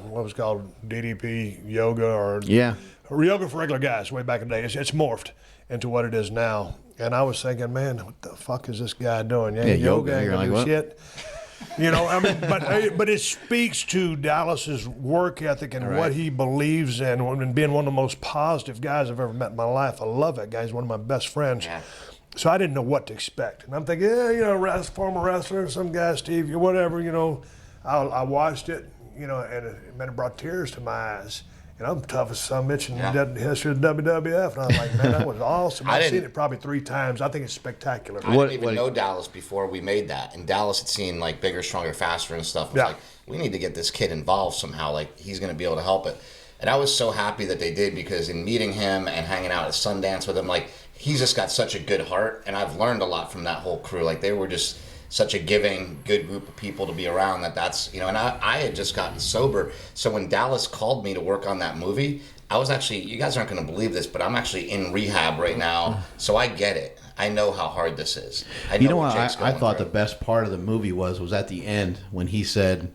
what was called DDP yoga or yoga for regular guys way back in the day. It's morphed into what it is now, and I was thinking, man, what the fuck is this guy doing? Yoga ain't gonna do shit. But it speaks to Dallas's work ethic and what he believes in, and being one of the most positive guys I've ever met in my life. I love that guy. He's one of my best friends. Yeah. So I didn't know what to expect. And I'm thinking, former wrestler, some guy, Steve, whatever, I watched it, and it brought tears to my eyes. I'm tough as some bitch in the history of the WWF. And I was like, man, that was awesome. I've seen it probably 3 times. I think it's spectacular. I didn't even know Dallas before we made that. And Dallas had seen like Bigger, Stronger, Faster and stuff. I was like, we need to get this kid involved somehow. Like, he's going to be able to help it. And I was so happy that they did, because in meeting him and hanging out at Sundance with him, like, he's just got such a good heart. And I've learned a lot from that whole crew. Like, they were just such a giving, good group of people to be around that's, and I had just gotten sober. So when Dallas called me to work on that movie, I was actually, you guys aren't going to believe this, but I'm actually in rehab right now. So I get it. I know how hard this is. I thought the best part of the movie was at the end when he said,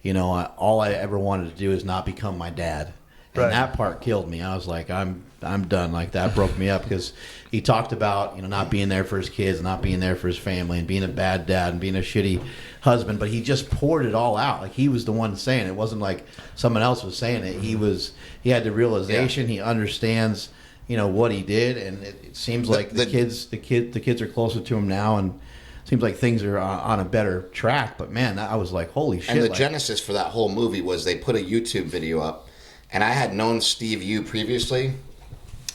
all I ever wanted to do is not become my dad. And that part killed me. I was like, I'm done. Like, that broke me up, because he talked about, not being there for his kids, not being there for his family, and being a bad dad and being a shitty husband. But he just poured it all out. Like, he was the one saying it. It wasn't like someone else was saying it. He had the realization. He understands, what he did, and it seems like the kids are closer to him now, and it seems like things are on a better track. But man, I was like, holy shit! And the genesis for that whole movie was they put a YouTube video up. And I had known Steve Yu previously.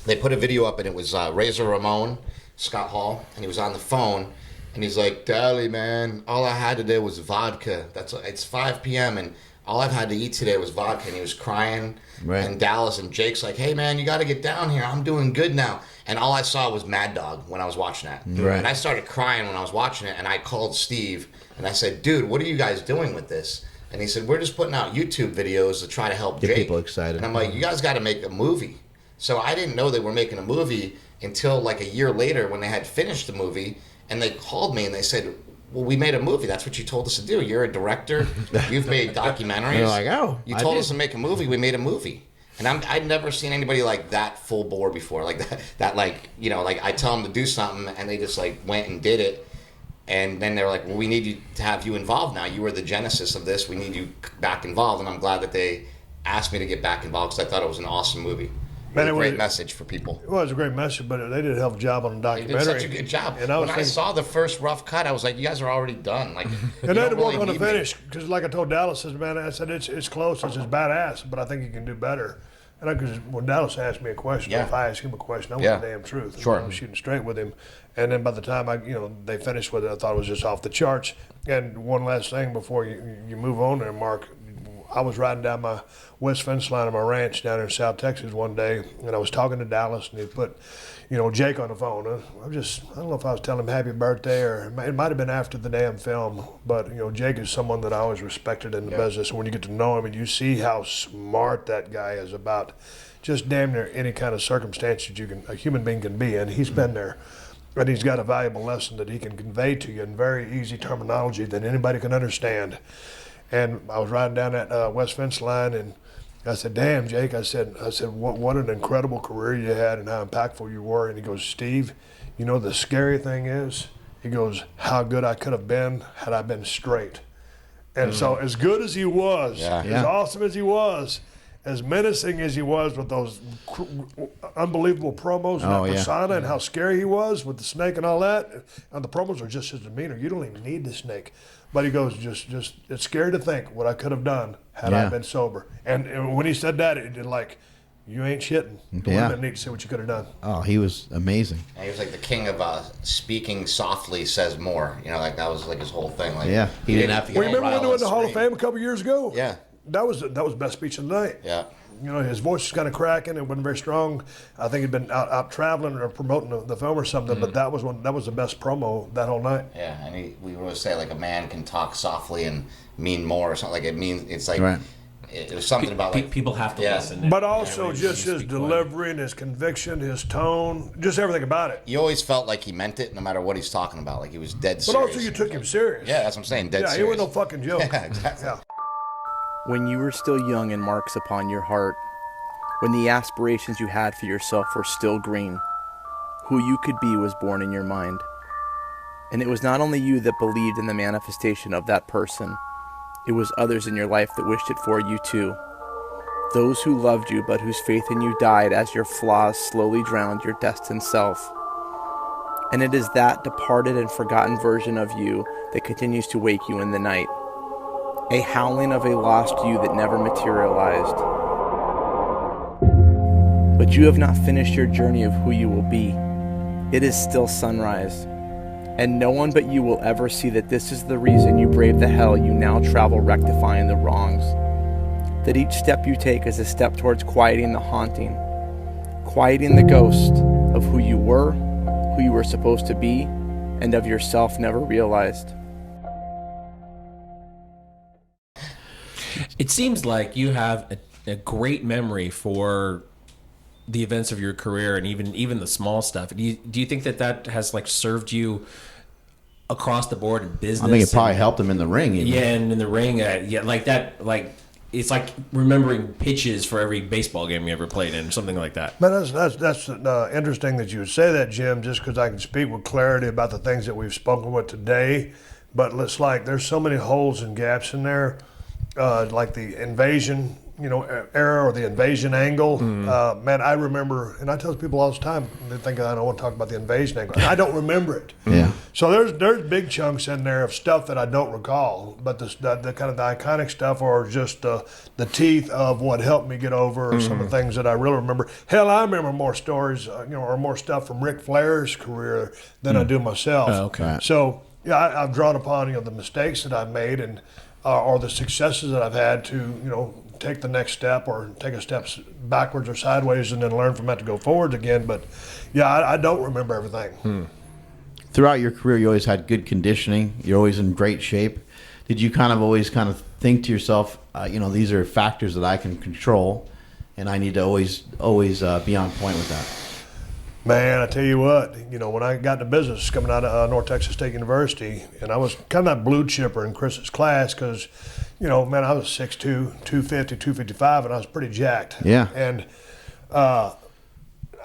They put a video up, and it was Razor Ramon, Scott Hall, and he was on the phone, and he's like, Dally, man, all I had today was vodka. It's 5 p.m., and all I've had to eat today was vodka. And he was crying, and Dallas and Jake's like, hey, man, you got to get down here. I'm doing good now. And all I saw was Mad Dog when I was watching that. And I started crying when I was watching it, and I called Steve, and I said, dude, what are you guys doing with this? And he said, we're just putting out YouTube videos to try to help Get Jake. people excited. And I'm like, you guys got to make a movie. So I didn't know they were making a movie until like a year later when they had finished the movie. And they called me and they said, well, we made a movie. That's what you told us to do. You're a director. You've made documentaries. You're like, oh, you told us to make a movie. We made a movie. And I'd never seen anybody like that full bore before. Like that like, you know, like I tell them to do something and they just like went and did it. And then they're like, well, we need you to have you involved now. You were the genesis of this. We need you back involved. And I'm glad that they asked me to get back involved because I thought it was an awesome movie. Man, it was a great message for people. It was a great message, but they did a hell of a job on the documentary. They did such a good job. And when I saw the first rough cut, I was like, you guys are already done. Like, and then we're going to finish because, like I told Dallas, man, I said it's close, it's badass, but I think you can do better. And because when Dallas asked me a question, if I ask him a question, I want the damn truth. Sure. I was shooting straight with him, and then by the time they finished with it, I thought it was just off the charts. And one last thing before you move on there, Mark. I was riding down my west fence line of my ranch down in South Texas one day, and I was talking to Dallas, and he put, Jake on the phone. I don't know if I was telling him happy birthday or it might have been after the damn film, but, Jake is someone that I always respected in the business. And when you get to know him and you see how smart that guy is about just damn near any kind of circumstance that a human being can be in, he's been there. And he's got a valuable lesson that he can convey to you in very easy terminology that anybody can understand. And I was riding down that west fence line, and I said, damn, Jake, I said, what an incredible career you had and how impactful you were. And he goes, Steve, the scary thing is, he goes, how good I could have been had I been straight. And so as good as he was, as awesome as he was, as menacing as he was with those unbelievable promos and that persona and how scary he was with the snake and all that, and the promos are just his demeanor. You don't even need the snake. But he goes, just it's scary to think what I could have done had I been sober. And when he said that, it did like, you ain't shitting. It would have been neat to see what you could have done. Oh, he was amazing. And he was like the king of speaking softly says more. Like that was like his whole thing. Like he didn't have to get remember when he went to the Hall of Fame a couple years ago? Yeah. That was the best speech of the night. Yeah. His voice was kind of cracking. It wasn't very strong. I think he'd been out traveling or promoting the film or something. But that was the best promo that whole night. Yeah, and we always say like a man can talk softly and mean more or something. Like it means it's like it was something about like people have to listen. But also just his delivery and his conviction, his tone, just everything about it. You always felt like he meant it, no matter what he's talking about. Like he was dead serious. But also you took him serious. Yeah, that's what I'm saying. Dead serious. Yeah, he wasn't no fucking joke. Yeah, exactly. Yeah. When you were still young and marks upon your heart, when the aspirations you had for yourself were still green, who you could be was born in your mind. And it was not only you that believed in the manifestation of that person, it was others in your life that wished it for you too. Those who loved you but whose faith in you died as your flaws slowly drowned your destined self. And it is that departed and forgotten version of you that continues to wake you in the night. A howling of a lost you that never materialized. But you have not finished your journey of who you will be. It is still sunrise. And no one but you will ever see that this is the reason you brave the hell you now travel rectifying the wrongs. That each step you take is a step towards quieting the haunting. Quieting the ghost of who you were supposed to be, and of yourself never realized. It seems like you have a great memory for the events of your career and even the small stuff. Do you think that has like served you across the board in business? I think it probably helped him in the ring. Even. Yeah, and in the ring, like that, like it's like remembering pitches for every baseball game you ever played in, something like that. Man, that's interesting that you would say that, Jim, just because I can speak with clarity about the things that we've spoken with today. But it's like there's so many holes and gaps in there, like the invasion, era or the invasion angle. Man, I remember, and I tell people all the time, they think I don't want to talk about the invasion angle. I don't remember it. Yeah. So there's big chunks in there of stuff that I don't recall, but the kind of the iconic stuff or just the teeth of what helped me get over some of the things that I really remember. Hell, I remember more stories, or more stuff from Ric Flair's career than I do myself. Oh, okay. So yeah, I've drawn upon the mistakes that I've made and or the successes that I've had to take the next step or take a step backwards or sideways and then learn from that to go forward again. But yeah, I don't remember everything. Throughout your career, you always had good conditioning. You're always in great shape. Did you always think think to yourself, these are factors that I can control, and I need to always be on point with that? Man, I tell you what, when I got into business coming out of North Texas State University, and I was kind of that blue chipper in Chris's class because, I was 6'2", 250, 255, and I was pretty jacked. Yeah. And I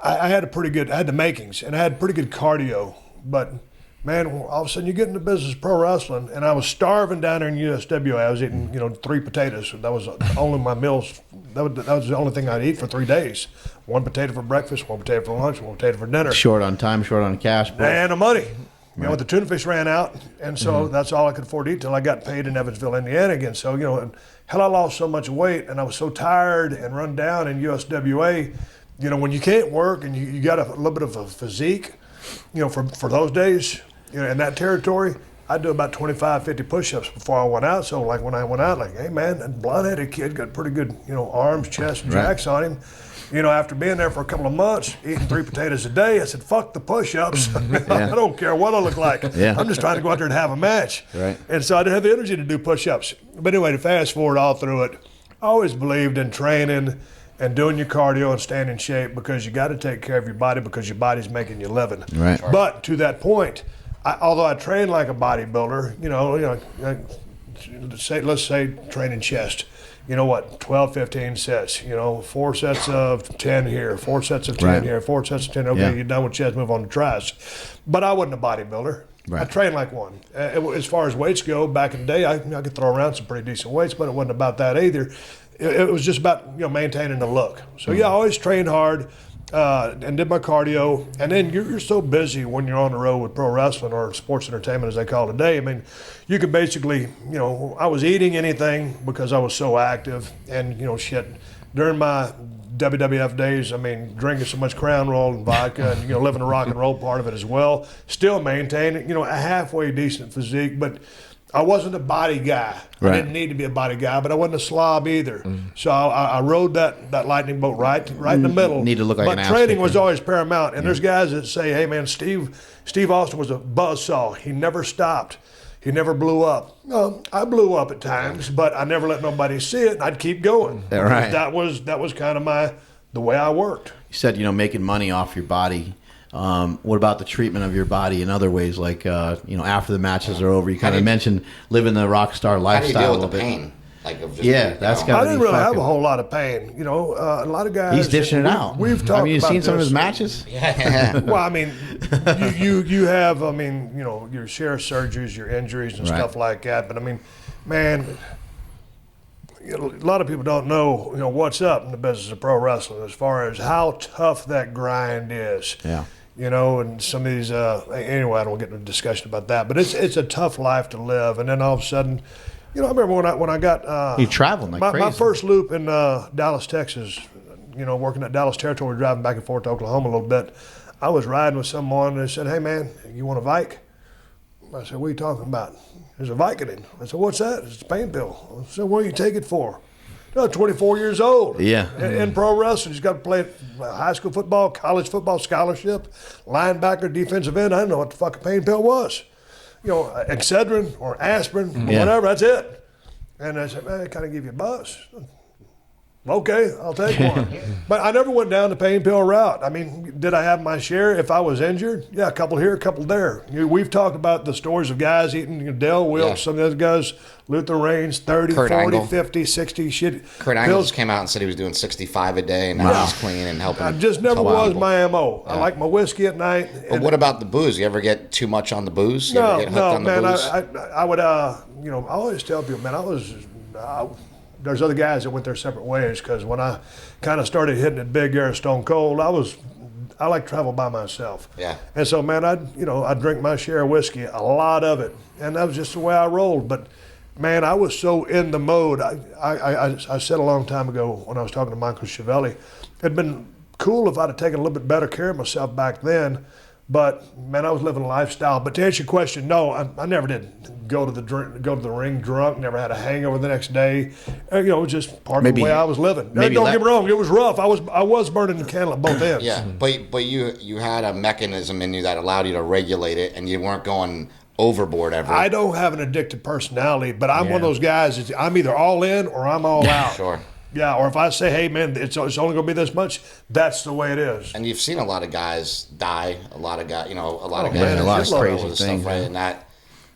had I had the makings, and I had pretty good cardio, but man, all of a sudden you get into business pro wrestling, and I was starving down there in USWA. I was eating, 3 potatoes. That was only my meals. That was the only thing I'd eat for 3 days. 1 potato for breakfast, 1 potato for lunch, 1 potato for dinner. Short on time, short on cash. And the money. The tuna fish ran out, and so that's all I could afford to eat till I got paid in Evansville, Indiana again. So, hell, I lost so much weight, and I was so tired and run down in USWA. When you can't work and you got a little bit of a physique, for those days, in that territory, I'd do about 25, 50 push-ups before I went out. So, like, when I went out, like, hey, man, that blonde-headed kid got pretty good, arms, chest, and jacks on him. After being there for a couple of months, eating 3 potatoes a day, I said, fuck the push-ups. I don't care what I look like. Yeah. I'm just trying to go out there and have a match. Right. And so I didn't have the energy to do push-ups. But anyway, to fast forward all through it, I always believed in training and doing your cardio and staying in shape because you got to take care of your body because your body's making you living. Right. But to that point, although I train like a bodybuilder, let's say training chest. 12, 15 sets, 4 sets of 10 here, 4 sets of 10 here, 4 sets of 10. Okay, you're done with chest, move on to tries. But I wasn't a bodybuilder. Right. I trained like one. As far as weights go, back in the day, I could throw around some pretty decent weights, but it wasn't about that either. It was just about maintaining the look. So I always trained hard and did my cardio. And then you're so busy when you're on the road with pro wrestling or sports entertainment, as they call it today. I mean, you could basically, I was eating anything because I was so active. And during my WWF days, I mean, drinking so much Crown Royal and vodka and living the rock and roll part of it as well. Still maintaining a halfway decent physique, but I wasn't a body guy. Right. I didn't need to be a body guy, but I wasn't a slob either. So I rode that lightning bolt right in the middle. Need to look like an ass But training kicker. was always paramount. And there's guys that say, hey, man, Steve Austin was a buzzsaw. He never stopped. He never blew up. No, I blew up at times, but I never let nobody see it, and I'd keep going. Right. That was kind of the way I worked. You said, making money off your body. What about the treatment of your body in other ways? Like, after the matches are over, you kind of mentioned living the rock star lifestyle. How do you a deal with little the bit. pain? That's got I didn't really have a whole lot of pain. A lot of guys. He's dishing it out. We've talked about you've seen this. some of his matches? Yeah. Well, I mean, you have, your share of surgeries, your injuries and stuff like that. But I mean, man, a lot of people don't know, what's up in the business of pro wrestling as far as how tough that grind is. Yeah. And some of these, anyway, I don't get into a discussion about that, but it's a tough life to live. And then all of a sudden, I remember when I got you traveling like crazy. My first loop in Dallas, Texas, working at Dallas territory, driving back and forth to Oklahoma a little bit. I was riding with someone and they said, hey man, you want a Vike? I said, what are you talking about? There's a Vicodin. I said, what's that? It's a pain pill. I said, what do you take it for? 24 years old. Yeah. In pro wrestling, he's got to play high school football, college football, scholarship, linebacker, defensive end. I didn't know what the fucking pain pill was. Excedrin or aspirin, or whatever, that's it. And I said, man, can I give you a buzz? Okay, I'll take one. But I never went down the pain pill route. I mean, did I have my share if I was injured? Yeah, a couple here, a couple there. We've talked about the stories of guys eating Dale Wilkes, some of those guys, Luther Reigns, 30, Kurt 40, Angle. 50, 60 shit. Kurt Angle just came out and said he was doing 65 a day, and now he's clean and helping. I just never helping was people. my MO. I like my whiskey at night. But what about the booze? You ever get too much on the booze? You ever get hooked on the man. booze? I would, I always tell people, man, there's other guys that went their separate ways because when I kind of started hitting it big there, Stone Cold, I like to travel by myself. Yeah. And so, man, I'd drink my share of whiskey, a lot of it, and that was just the way I rolled. But man, I was so in the mode. I said a long time ago when I was talking to Michael Chiavelli, it'd been cool if I'd have taken a little bit better care of myself back then. But man, I was living a lifestyle. But to answer your question, no, I never did go to the ring drunk. Never had a hangover the next day. It was just part of the way I was living. Don't get me wrong, it was rough. I was burning the candle at both ends. Yeah, but you had a mechanism in you that allowed you to regulate it, and you weren't going overboard ever. I don't have an addictive personality, but I'm one of those guys. I'm either all in or I'm all out. Sure. Yeah, or if I say, hey, man, it's only going to be this much, that's the way it is. And you've seen a lot of guys die. A lot of guys, a lot of man, guys. a lot of crazy stuff, things, right? man. And that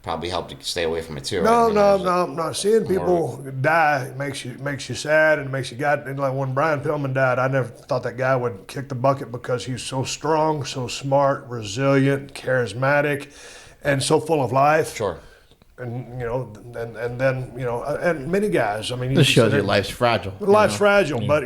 probably helped you stay away from it too. No, right? no. Seeing people die makes you sad and makes you and like when Brian Pillman died, I never thought that guy would kick the bucket because he's so strong, so smart, resilient, charismatic, and so full of life. Sure. And and then and many guys. I mean, This shows you life's fragile. Life's fragile, but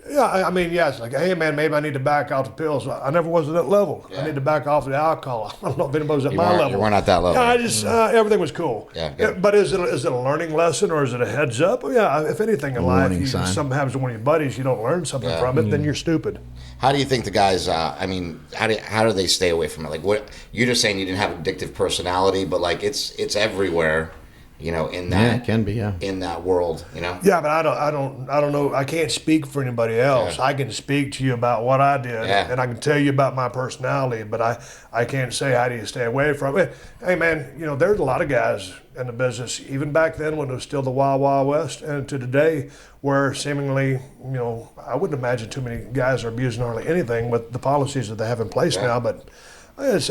it's like, hey man, maybe I need to back off the pills. I never was at that level. I need to back off the alcohol. I don't know if anybody was at my level. You weren't at that level. Yeah, I just everything was cool. Yeah, good. But is it a learning lesson or is it a heads up? Well, yeah, if anything in life, something happens to one of your buddies, you don't learn something from it, then you're stupid. How do you think the guys? How do they stay away from it? Like, what you're just saying, you didn't have an addictive personality, but like it's everywhere. In that it can be, in that world, Yeah, but I don't know. I can't speak for anybody else. Yeah. I can speak to you about what I did, and I can tell you about my personality, but I can't say how do you stay away from it. Hey, man, there's a lot of guys in the business, even back then when it was still the Wild Wild West, and to today, where seemingly, I wouldn't imagine too many guys are abusing hardly anything with the policies that they have in place now, but. It's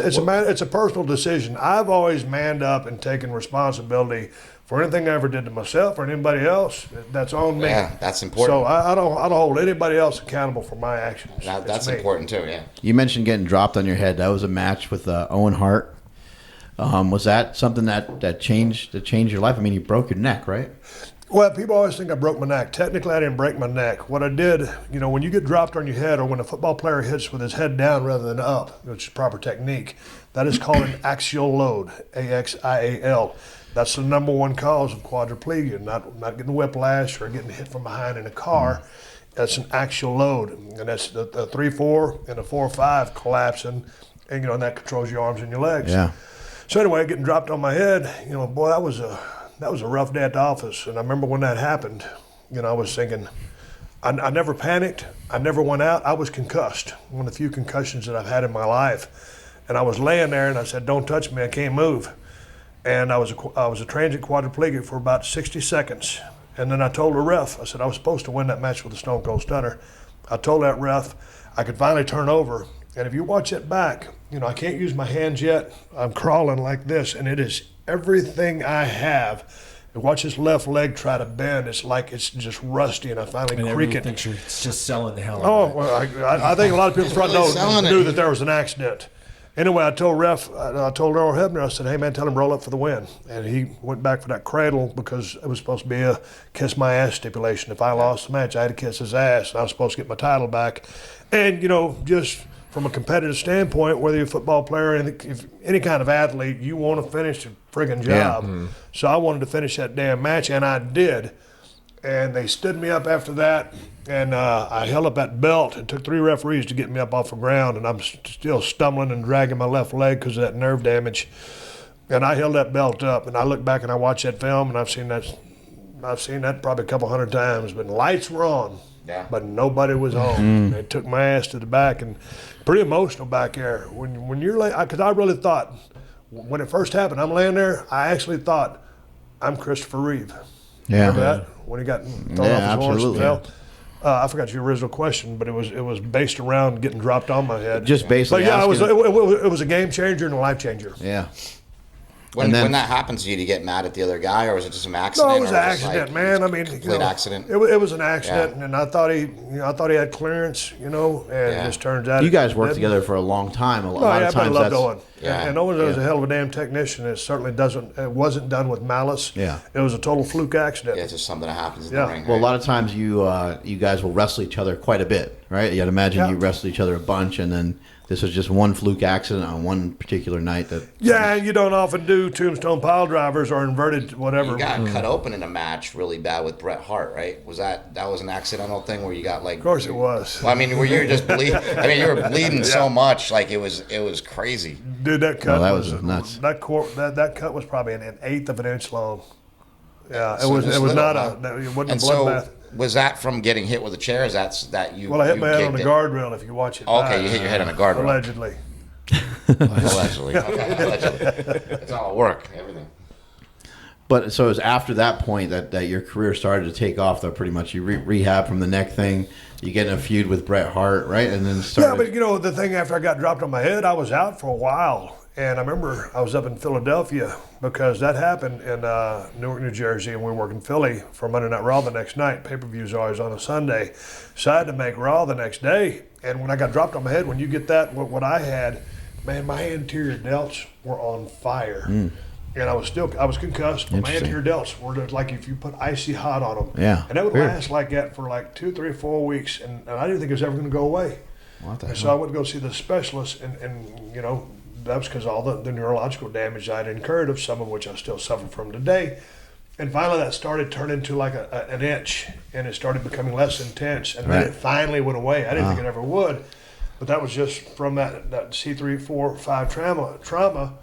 a personal decision. I've always manned up and taken responsibility for anything I ever did to myself or anybody else. That's on me. Yeah, that's important. So I don't hold anybody else accountable for my actions. That's important too. Yeah. You mentioned getting dropped on your head. That was a match with Owen Hart. Was that something that changed your life? I mean, you broke your neck, right? Well, people always think I broke my neck. Technically, I didn't break my neck. What I did, when you get dropped on your head or when a football player hits with his head down rather than up, which is proper technique, that is called an axial load, AXIAL. That's the number one cause of quadriplegia, not getting whiplash or getting hit from behind in a car. That's an axial load, and that's the 3-4 and the 4-5 collapsing, and that controls your arms and your legs. Yeah. So anyway, getting dropped on my head, boy, that was a rough day at the office. And I remember when that happened, I was thinking, I never panicked. I never went out. I was concussed, one of the few concussions that I've had in my life. And I was laying there and I said, don't touch me, I can't move. And I was a transient quadriplegic for about 60 seconds. And then I told the ref, I said, I was supposed to win that match with the Stone Cold Stunner. I told that ref I could finally turn over. And if you watch it back, I can't use my hands yet. I'm crawling like this, and it is everything I have. And watch this left leg try to bend. It's like it's just rusty, and I finally creak it. It's just selling the hell out Oh, of it. well, I think a lot of people in front selling knew it. that there was an accident. Anyway, I told Earl Hebner, I said, hey, man, tell him roll up for the win. And he went back for that cradle because it was supposed to be a kiss my ass stipulation. If I lost the match, I had to kiss his ass, and I was supposed to get my title back. And, just from a competitive standpoint, whether you're a football player or any kind of athlete, you want to finish a friggin' job. Yeah. Mm-hmm. So I wanted to finish that damn match, and I did. And they stood me up after that, and I held up that belt. It took 3 referees to get me up off the ground, and I'm still stumbling and dragging my left leg because of that nerve damage. And I held that belt up, and I look back and I watch that film, and I've seen that probably a couple hundred times. But lights were on, but nobody was home. They took my ass to the back, and pretty emotional back there. When you're like, because I really thought when it first happened, I'm laying there. I actually thought I'm Christopher Reeve. Yeah. Remember that? When he got thrown off his horse and fell. I forgot your original question, but it was based around getting dropped on my head. Just basically But yeah, asking- it was a game changer and a life changer. Yeah. When that happens to you, do you get mad at the other guy, or was it just an accident? No, it was or an just accident, like, man. I mean, complete accident. It was an accident, and I thought he had clearance, and it just turns out You guys it worked didn't. together for a long time. A No, lot yeah, of but I times loved that's Owen. Yeah. And Owen was a hell of a damn technician. It certainly it wasn't done with malice. Yeah. It was a total fluke accident. Yeah, it's just something that happens in Yeah. the ring. Well, a right? lot of times you guys will wrestle each other quite a bit, right? You'd imagine Yeah. you wrestle each other a bunch, and then this was just one fluke accident on one particular night. Yeah, you don't often do tombstone pile drivers or inverted whatever. You got cut open in a match really bad with Bret Hart, right? That was an accidental thing where you got like? Of course it was. Well, I mean, were you just bleeding? I mean, you were bleeding so much, like it was crazy. Dude, that cut that was nuts. That cut was probably an eighth of an inch long. Yeah, So it just was little, not huh? it wasn't a And so, bloodbath. was that from getting hit with a chair? Is that you? Well, I hit my head on the kicked it? guardrail. If you watch it. Okay, back. you hit your head on the guardrail. Allegedly. Allegedly. Okay, allegedly. It's all work, everything. But so it was after that point that your career started to take off, though, pretty much. You rehab from the neck thing. You get in a feud with Bret Hart, right? And then started... Yeah, but, the thing after I got dropped on my head, I was out for a while. And I remember I was up in Philadelphia because that happened in Newark, New Jersey, and we were working Philly for Monday Night Raw the next night. Pay-per-view's always on a Sunday. So I had to make Raw the next day. And when I got dropped on my head, when you get that, what I had, man, my anterior delts were on fire. And I was concussed, but my anterior delts were like if you put icy hot on them. Yeah. And that would last like that for like 2, 3, 4 weeks. And I didn't think it was ever going to go away. So I went to go see the specialist, and that was because all the neurological damage I'd incurred, of some of which I still suffer from today. And finally that started turning into like an itch, and it started becoming less intense. And then it finally went away. I didn't think it ever would. But that was just from that C3, 4, 5 trauma.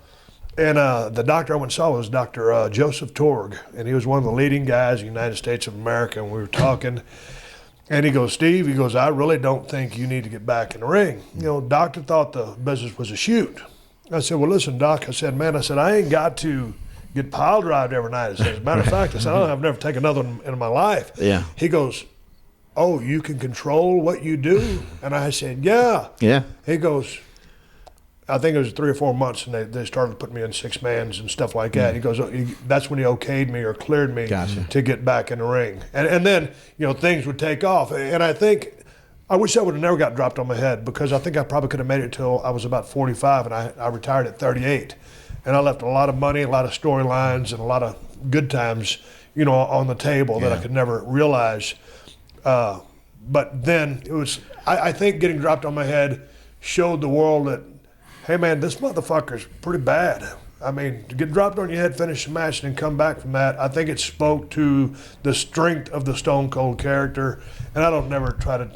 And the doctor I went and saw was Dr. Joseph Torg, and he was one of the leading guys in the United States of America, and we were talking. And he goes, Steve, I really don't think you need to get back in the ring. Doctor thought the business was a shoot. I said, well, listen, Doc, I said, I ain't got to get pile drived every night. I said, as a matter of fact, I said, I've never taken another one in my life. Yeah. He goes, oh, you can control what you do? And I said, yeah. Yeah. He goes, I think it was 3 or 4 months, and they started putting me in 6-mans and stuff like that. He goes, that's when he okayed me or cleared me to get back in the ring. And then, things would take off. And I wish I would have never got dropped on my head, because I think I probably could have made it till I was about 45, and I retired at 38. And I left a lot of money, a lot of storylines, and a lot of good times, on the table that I could never realize. But then it was, I think getting dropped on my head showed the world that, hey man, this motherfucker's pretty bad. I mean, to get dropped on your head, finish the match, and then come back from that, I think it spoke to the strength of the Stone Cold character. And I don't never try to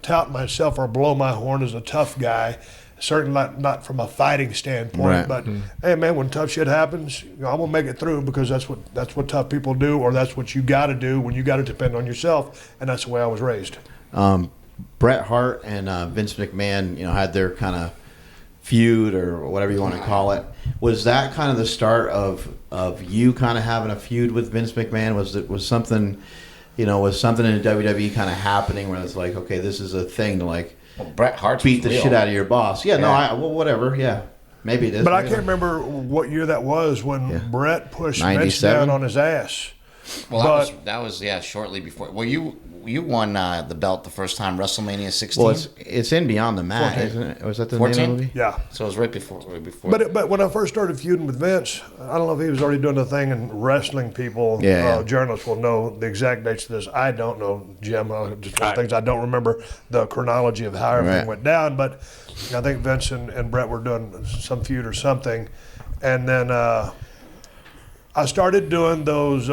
tout myself or blow my horn as a tough guy. Certainly not from a fighting standpoint, but hey man, when tough shit happens, I'm gonna make it through, because that's what tough people do, or that's what you got to do when you got to depend on yourself, and that's the way I was raised. Bret Hart and Vince McMahon, had their kind of feud, or whatever you want to call it. Was that kind of the start of you kind of having a feud with Vince McMahon? Was something in the WWE kind of happening where it's like, okay, this is a thing to like Bret Hart beat the shit out of your boss? Whatever. Yeah, maybe it is. But I can't remember what year that was when Bret pushed Vince down on his ass. Well, that was shortly before. Well, you won the belt the first time, WrestleMania 16. Well, it's in Beyond the Mat, 14. Isn't it? Was that the 14? Name of the movie? Yeah. So it was right before. But when I first started feuding with Vince, I don't know if he was already doing the thing, and wrestling people, journalists will know the exact dates of this. I don't know, Jim. Just one of the things I don't remember the chronology of how everything went down. But I think Vince and Bret were doing some feud or something, and then I started doing those.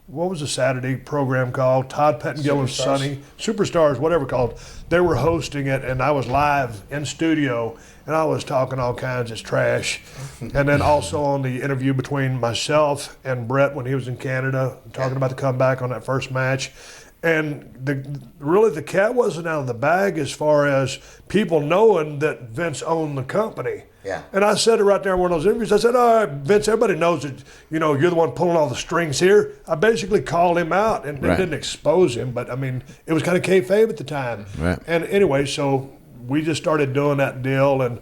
What was the Saturday program called? Todd Pettengill and Sonny, Superstars, whatever called. They were hosting it, and I was live in studio, and I was talking all kinds of trash. And then also on the interview between myself and Bret when he was in Canada, talking about the comeback on that first match. And the cat wasn't out of the bag as far as people knowing that Vince owned the company. Yeah. And I said it right there in one of those interviews. I said, "Oh, Vince, everybody knows that you're the one pulling all the strings here." I basically called him out and didn't expose him, but I mean, it was kind of kayfabe at the time. Right. And anyway, so we just started doing that deal, and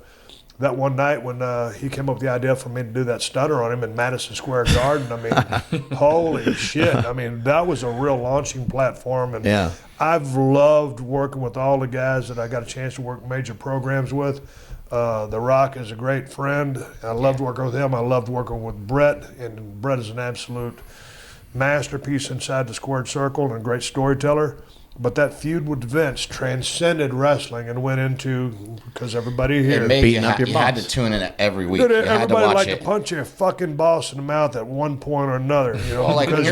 that one night when he came up with the idea for me to do that stunner on him in Madison Square Garden, I mean, holy shit. I mean, that was a real launching platform. And I've loved working with all the guys that I got a chance to work major programs with. The Rock is a great friend. I loved working with him. I loved working with Bret, and Bret is an absolute masterpiece inside the squared circle and a great storyteller. But that feud with Vince transcended wrestling and went into, because everybody here beating up your boss. You had to tune in every week. Everybody liked to punch your fucking boss in the mouth at one point or another. Well, like when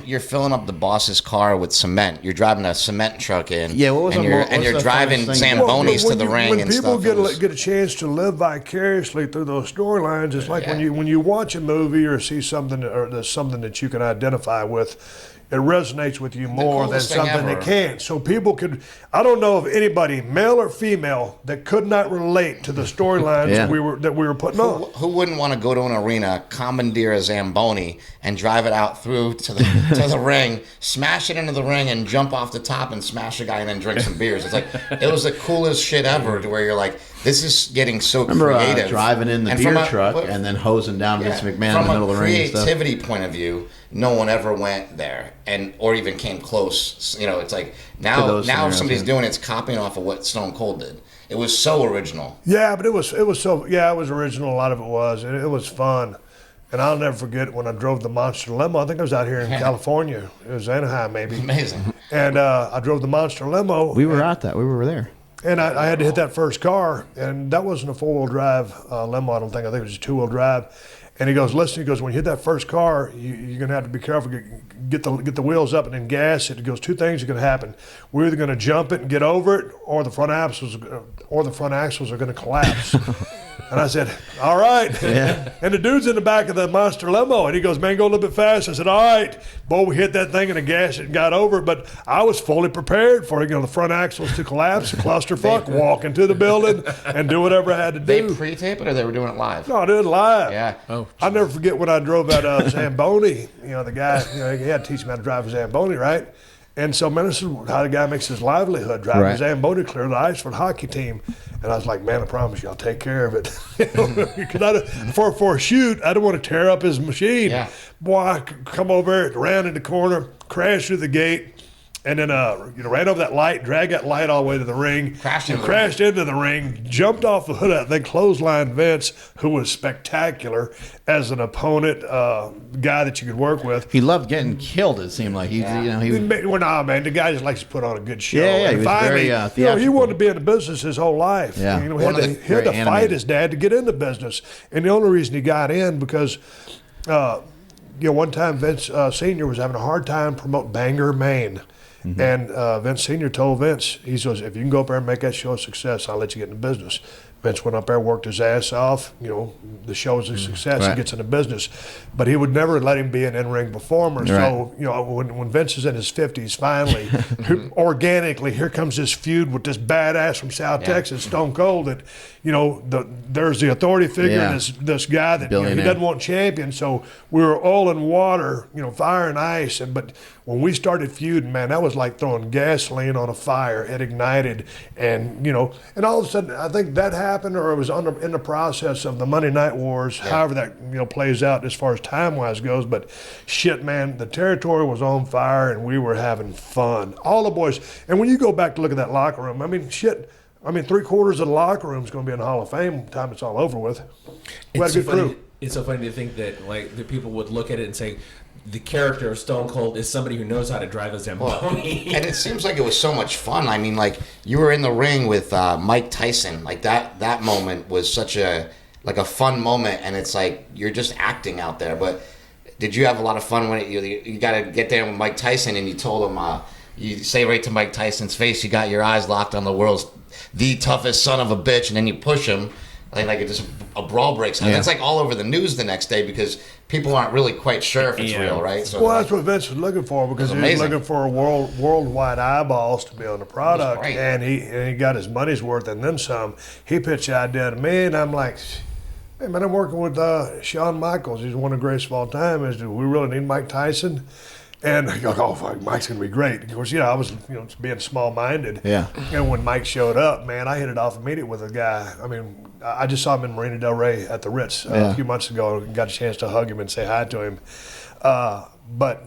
you're filling up the boss's car with cement. You're driving a cement truck in. Yeah, what was and you're driving Zambonis to the ring and stuff. When people get a chance to live vicariously through those storylines, it's like when you watch a movie or see something, or there's something that you can identify with. it resonates with you more than coolest thing something ever. that can't. So people could, I don't know of anybody, male or female, that could not relate to the storylines Yeah. that we were putting on. Who wouldn't want to go to an arena, commandeer a Zamboni, and drive it out through to the ring, smash it into the ring, and jump off the top and smash a guy and then drink some beers? It's like, it was the coolest shit ever, to where you're like, this is getting so Remember creative. driving in the And beer from truck and then hosing down Vince McMahon in the middle of the ring and From a stuff. creativity point of view, no one ever went there or even came close. You know, it's like now those if scenarios, somebody's yeah. doing it, it's copying off of what Stone Cold did. It was so original. Yeah, but it was original. A lot of it was, and it was fun. And I'll never forget when I drove the Monster Limo. I think I was out here in California. It was Anaheim, maybe. Amazing. And I drove the Monster Limo. We were at that. We were there. And I had to hit that first car, and that wasn't a four-wheel drive limo, I don't think. I think it was a two-wheel drive. And he goes, listen, he goes, when you hit that first car, you're going to have to be careful, get the wheels up and then gas it. He goes, two things are going to happen. We're either going to jump it and get over it, or the front axles are going to collapse. And I said, all right. Yeah. And the dude's in the back of the Monster Limo, and he goes, man, go a little bit fast. I said, all right. Boy, we hit that thing and the gas it and got over it. But I was fully prepared for it. You know, the front axles to collapse, clusterfuck, walk into the building and do whatever I had to They do. pre-tape it or they were doing it live? No, I did it live. Yeah. Oh, I'll never forget when I drove that Zamboni. You know, the guy, he had to teach me how to drive a Zamboni, right? And so, man, this is how the guy makes his livelihood, driving a Zamboni clear the ice for the hockey team. And I was like, man, I promise you, I'll take care of it. Because for a shoot, I don't want to tear up his machine. Yeah. Boy, I come over, ran in the corner, crashed through the gate, and then ran over that light, dragged that light all the way to the ring. Crashed into the ring, jumped off the hood of that thing, clothesline Vince, who was spectacular as an opponent, guy that you could work with. He loved getting killed, it seemed like. He Well, nah, man, the guy just likes to put on a good show. Yeah, he And was finally, very, he theatrical. wanted to be in the business his whole life. Yeah. He One had of to, the he had to very fight animated. his dad to get in the business. And the only reason he got in because, one time Vince Sr. was having a hard time promoting Bangor, Maine. Mm-hmm. And Vince Sr. told Vince, he says, if you can go up there and make that show a success, I'll let you get in the business. Vince went up there, worked his ass off. The show was a success. Right. He gets in the business. But he would never let him be an in-ring performer. So, when Vince is in his 50s, finally, organically, here comes this feud with this badass from South Texas, Stone Cold, that, there's the authority figure, and this guy that he doesn't want champion. So we were all in water, fire and ice. But when we started feuding, man, that was like throwing gasoline on a fire. It ignited. And all of a sudden, I think that happened, or it was in the process of the Monday Night Wars, however that plays out as far as time-wise goes. But shit, man, the territory was on fire, and we were having fun. All the boys. And when you go back to look at that locker room, I mean, shit, 3/4 of the locker room is going to be in the Hall of Fame by the time it's all over with. We had a good crew. It's so funny to think that the people would look at it and say, the character of Stone Cold is somebody who knows how to drive a Zamboni. And it seems like it was so much fun. I mean, like, you were in the ring with Mike Tyson. Like, that moment was such a fun moment, and it's like you're just acting out there. But did you have a lot of fun when you got to get there with Mike Tyson, and you told him, you say right to Mike Tyson's face, you got your eyes locked on the toughest son of a bitch, and then you push him, like it just a brawl breaks out. It's like all over the news the next day because people aren't really quite sure if it's real, right? So that's what Vince was looking for, because he was looking for worldwide eyeballs to be on the product, and he got his money's worth and then some. He pitched the idea to me, and I'm like, hey man, I'm working with Shawn Michaels. He's one of the greatest of all time. Do we really need Mike Tyson? And I go, oh, fuck, Mike's going to be great. Of course, I was, being small-minded. Yeah. And when Mike showed up, man, I hit it off immediately with a guy. I mean, I just saw him in Marina Del Rey at the Ritz a few months ago and got a chance to hug him and say hi to him. But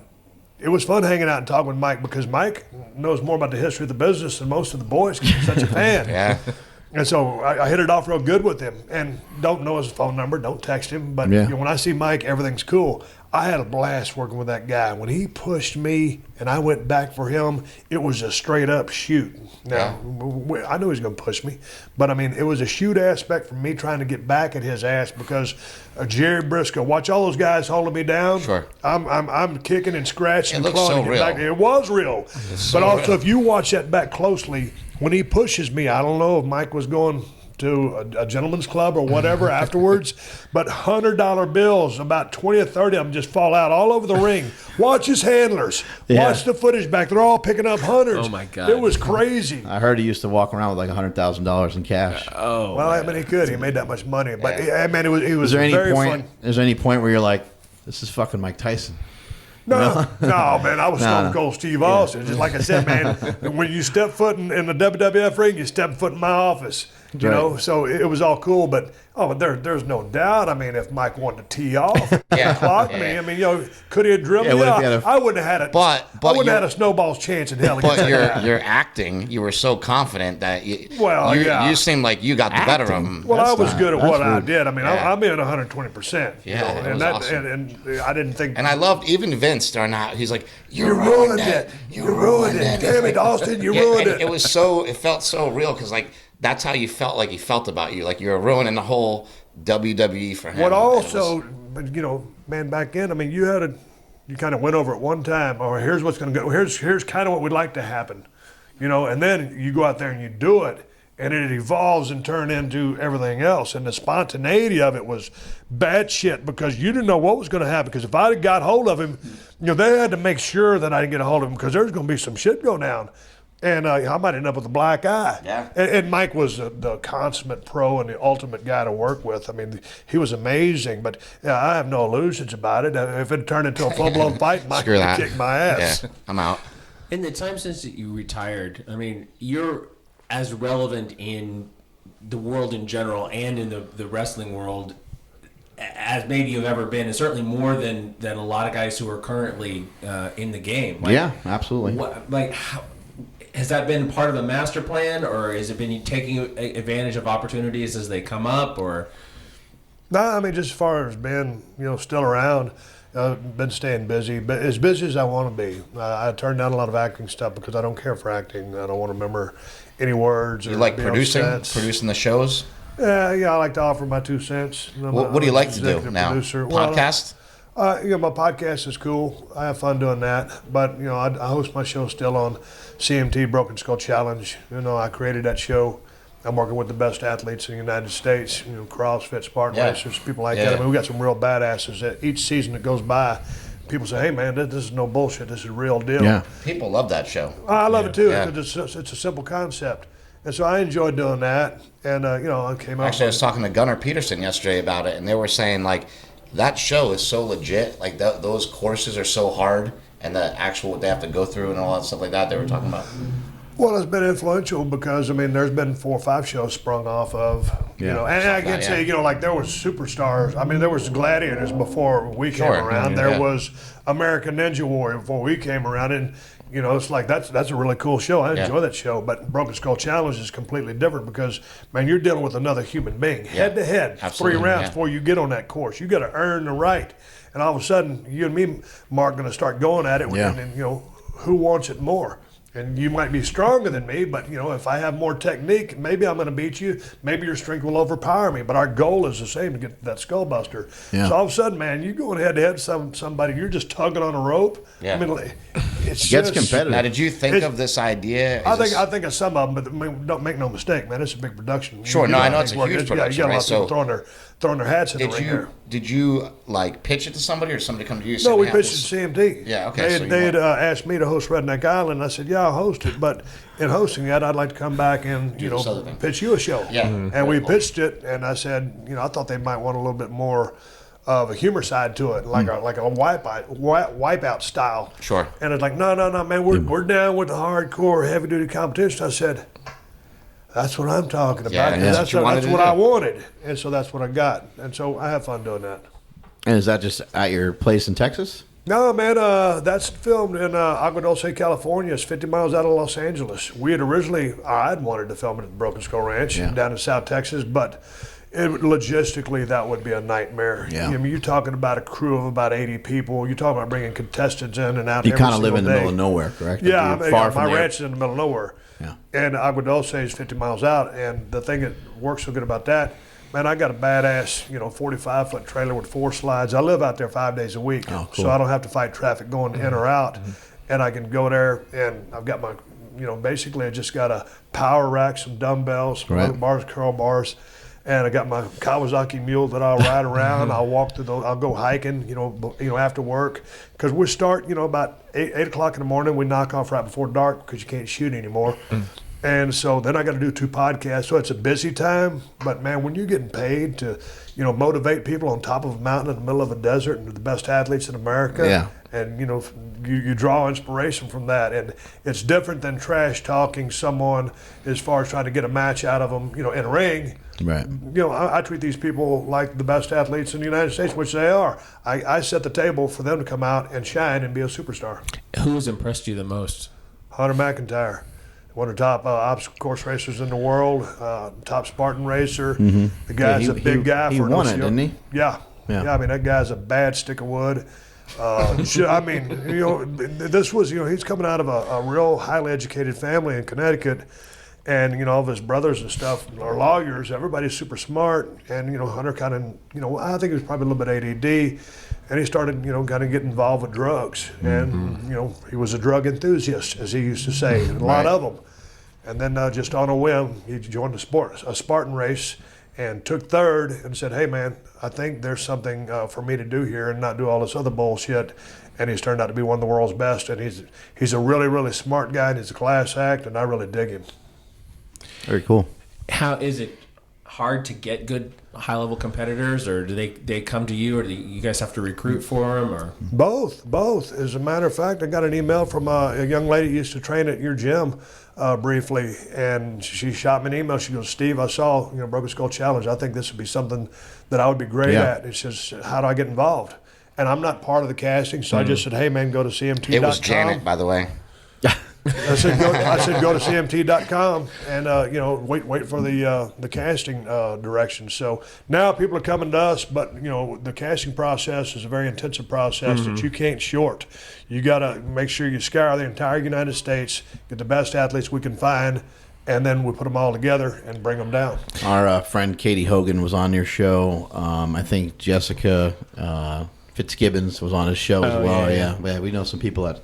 it was fun hanging out and talking with Mike, because Mike knows more about the history of the business than most of the boys because he's such a fan. Yeah. And so I hit it off real good with him, and don't know his phone number, don't text him. But when I see Mike, everything's cool. I had a blast working with that guy. When he pushed me and I went back for him, it was a straight up shoot. Now, I knew he was going to push me, but it was a shoot aspect for me trying to get back at his ass, because Jerry Briscoe, watch all those guys holding me down. Sure. I'm kicking and scratching. It looks so real. Back. It was real. But also, if you watch that back closely, when he pushes me, I don't know if Mike was going to a gentleman's club or whatever afterwards, but $100 bills, about 20 or 30 of them just fall out all over the ring. Watch his handlers. Yeah. Watch the footage back. They're all picking up hundreds. Oh, my God. It was crazy. I heard he used to walk around with like $100,000 in cash. Well, I mean, he could. He made that much money. But, I mean, it was Is there any very point? fun. Is there any point where you're like, this is fucking Mike Tyson? No, man, I was Stone Cold Steve Austin. Just like I said, man, when you step foot in the WWF ring, you step foot in my office. You know, so it was all cool. But there's no doubt. I mean, if Mike wanted to tee off, clock me. I mean, could he have drilled me? I wouldn't have had it. But I wouldn't have had a snowball's chance in hell. But your acting, you were so confident that you seemed like you got the better of him. Well, I was good at what I did. I mean, I'm in 120%. Yeah, and awesome. and I didn't think. And I loved even Vince starting out. He's like, You ruined it. You ruined it. Damn it, Austin, you ruined it. It felt so real because like that's how you felt like he felt about you. Like you were ruining the whole WWE for him. What also, man, back then, I mean, you kind of went over it one time, or here's what's going to go. Here's kind of what we'd like to happen, and then you go out there and you do it, and it evolves and turn into everything else. And the spontaneity of it was bad shit because you didn't know what was going to happen. Because if I'd have got hold of him, they had to make sure that I didn't get a hold of him because there's going to be some shit go down. And I might end up with a black eye. Yeah. And Mike was the consummate pro and the ultimate guy to work with. I mean, he was amazing. But I have no illusions about it. If it turned into a full-blown fight, Mike would kick my ass. Yeah, I'm out. In the time since you retired, I mean, you're as relevant in the world in general and in the wrestling world as maybe you've ever been, and certainly more than a lot of guys who are currently in the game. Like, yeah, absolutely. Has that been part of a master plan, or has it been taking advantage of opportunities as they come up, or? No, I mean, just as far as being, still around, been staying busy, but as busy as I want to be. I turned down a lot of acting stuff because I don't care for acting. I don't want to remember any words. You like producing the shows? Yeah, I like to offer my 2 cents. What do you like to do now? Producer. Podcast? My podcast is cool. I have fun doing that. But, I host my show still on CMT, Broken Skull Challenge. I created that show. I'm working with the best athletes in the United States, CrossFit, Spartan racers, people like that. I mean, we got some real badasses that each season that goes by, people say, hey, man, this is no bullshit. This is a real deal. Yeah. People love that show. I love it, too, because it's a simple concept. And so I enjoyed doing that. And, I came out. Actually, I was talking to Gunnar Peterson yesterday about it, and they were saying, like, that show is so legit. Like, those courses are so hard, and the actual what they have to go through and all that stuff like that they were talking about. Well, it's been influential because, I mean, there's been 4 or 5 shows sprung off of, and I can say, like there was superstars. I mean, there was Gladiators before we came around. There was American Ninja Warrior before we came around. And, it's like that's a really cool show. I enjoy that show. But Broken Skull Challenge is completely different because, man, you're dealing with another human being, head to head, 3 rounds before you get on that course. You got to earn the right. And all of a sudden, you and me, Mark, going to start going at it. And, who wants it more? And you might be stronger than me, but, if I have more technique, maybe I'm going to beat you. Maybe your strength will overpower me. But our goal is the same, to get that skull buster. Yeah. So all of a sudden, man, you going head-to-head with somebody, you're just tugging on a rope. Yeah. I mean, it gets competitive. Now, did you think of this idea? I think of some of them, but don't make no mistake, man. It's a big production. Sure, I know it's a huge production. You got a lot of people throwing their hats in the ring here. Did you pitch it to somebody, or somebody come to you? No, we pitched it to CMT. Yeah, okay. They had asked me to host Redneck Island. I said, yeah, I'll host it, but in hosting that, I'd like to come back and pitch you a show. Yeah, and we pitched it, and I said, I thought they might want a little bit more of a humor side to it, like a wipeout style. Sure. And it's like, no, man, we're down with the hardcore heavy duty competition. I said, that's what I'm talking about. Yeah, that's what I wanted. And so that's what I got. And so I have fun doing that. And is that just at your place in Texas? No, man, that's filmed in Agua Dulce, California. It's 50 miles out of Los Angeles. We had I'd wanted to film it at the Broken Skull Ranch down in South Texas, but logistically, that would be a nightmare. Yeah. I mean, you're talking about a crew of about 80 people. You're talking about bringing contestants in and out. You kind of live in the middle of nowhere, correct? Yeah, my ranch is in the middle of nowhere. Yeah. And Agua Dulce is 50 miles out. And the thing that works so good about that, man, I got a badass, 45-foot trailer with 4 slides. I live out there 5 days a week, oh, cool. So I don't have to fight traffic going in or out. And I can go there, and I've got my basically I just got a power rack, some dumbbells, some bars, curl bars, and I got my Kawasaki mule that I'll ride around. I'll walk I'll go hiking, after work, because we start, about 8 o'clock in the morning. We knock off right before dark because you can't shoot anymore. And so then I got to do 2 podcasts. So it's a busy time. But man, when you're getting paid to, motivate people on top of a mountain in the middle of a desert and the best athletes in America, and you draw inspiration from that. And it's different than trash talking someone as far as trying to get a match out of them, in a ring. Right. I treat these people like the best athletes in the United States, which they are. I set the table for them to come out and shine and be a superstar. Who has impressed you the most? Hunter McIntyre. One of the top obstacle course racers in the world, top Spartan racer. The guy's a big guy. He won it, didn't he? Yeah. I mean, that guy's a bad stick of wood. I mean, this was, he's coming out of a real highly educated family in Connecticut. And, all of his brothers and stuff are lawyers. Everybody's super smart. And, Hunter kind of, I think he was probably a little bit ADD. And he started, kind of getting involved with drugs. And, he was a drug enthusiast, as he used to say, a lot of them. And then just on a whim, he joined a Spartan race and took third and said, hey, man, I think there's something for me to do here and not do all this other bullshit. And he's turned out to be one of the world's best. And he's a really, really smart guy, and he's a class act, and I really dig him. Very cool. How is it hard to get good high-level competitors, or do they come to you, or do you guys have to recruit for them? Or Both. As a matter of fact, I got an email from a young lady who used to train at your gym briefly, and she shot me an email. She goes, Steve, I saw Broken Skull Challenge. I think this would be something that I would be great at. And she says, how do I get involved? And I'm not part of the casting, so I just said, hey, man, go to CMT.com. It was Janet, by the way. I said go to CMT.com and wait for the casting directions. So now people are coming to us, but the casting process is a very intensive process that you can't short. You got to make sure you scour the entire United States, get the best athletes we can find, and then we put them all together and bring them down. Our friend Katie Hogan was on your show. I think Jessica Fitzgibbons was on his show as well. Yeah, we know some people that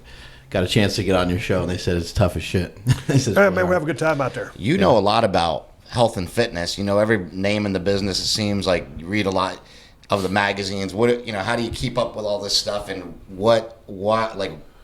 got a chance to get on your show, and they said it's tough as shit. Hey, man, we have a good time out there. You know a lot about health and fitness. You know every name in the business. It seems like you read a lot of the magazines. How do you keep up with all this stuff, and why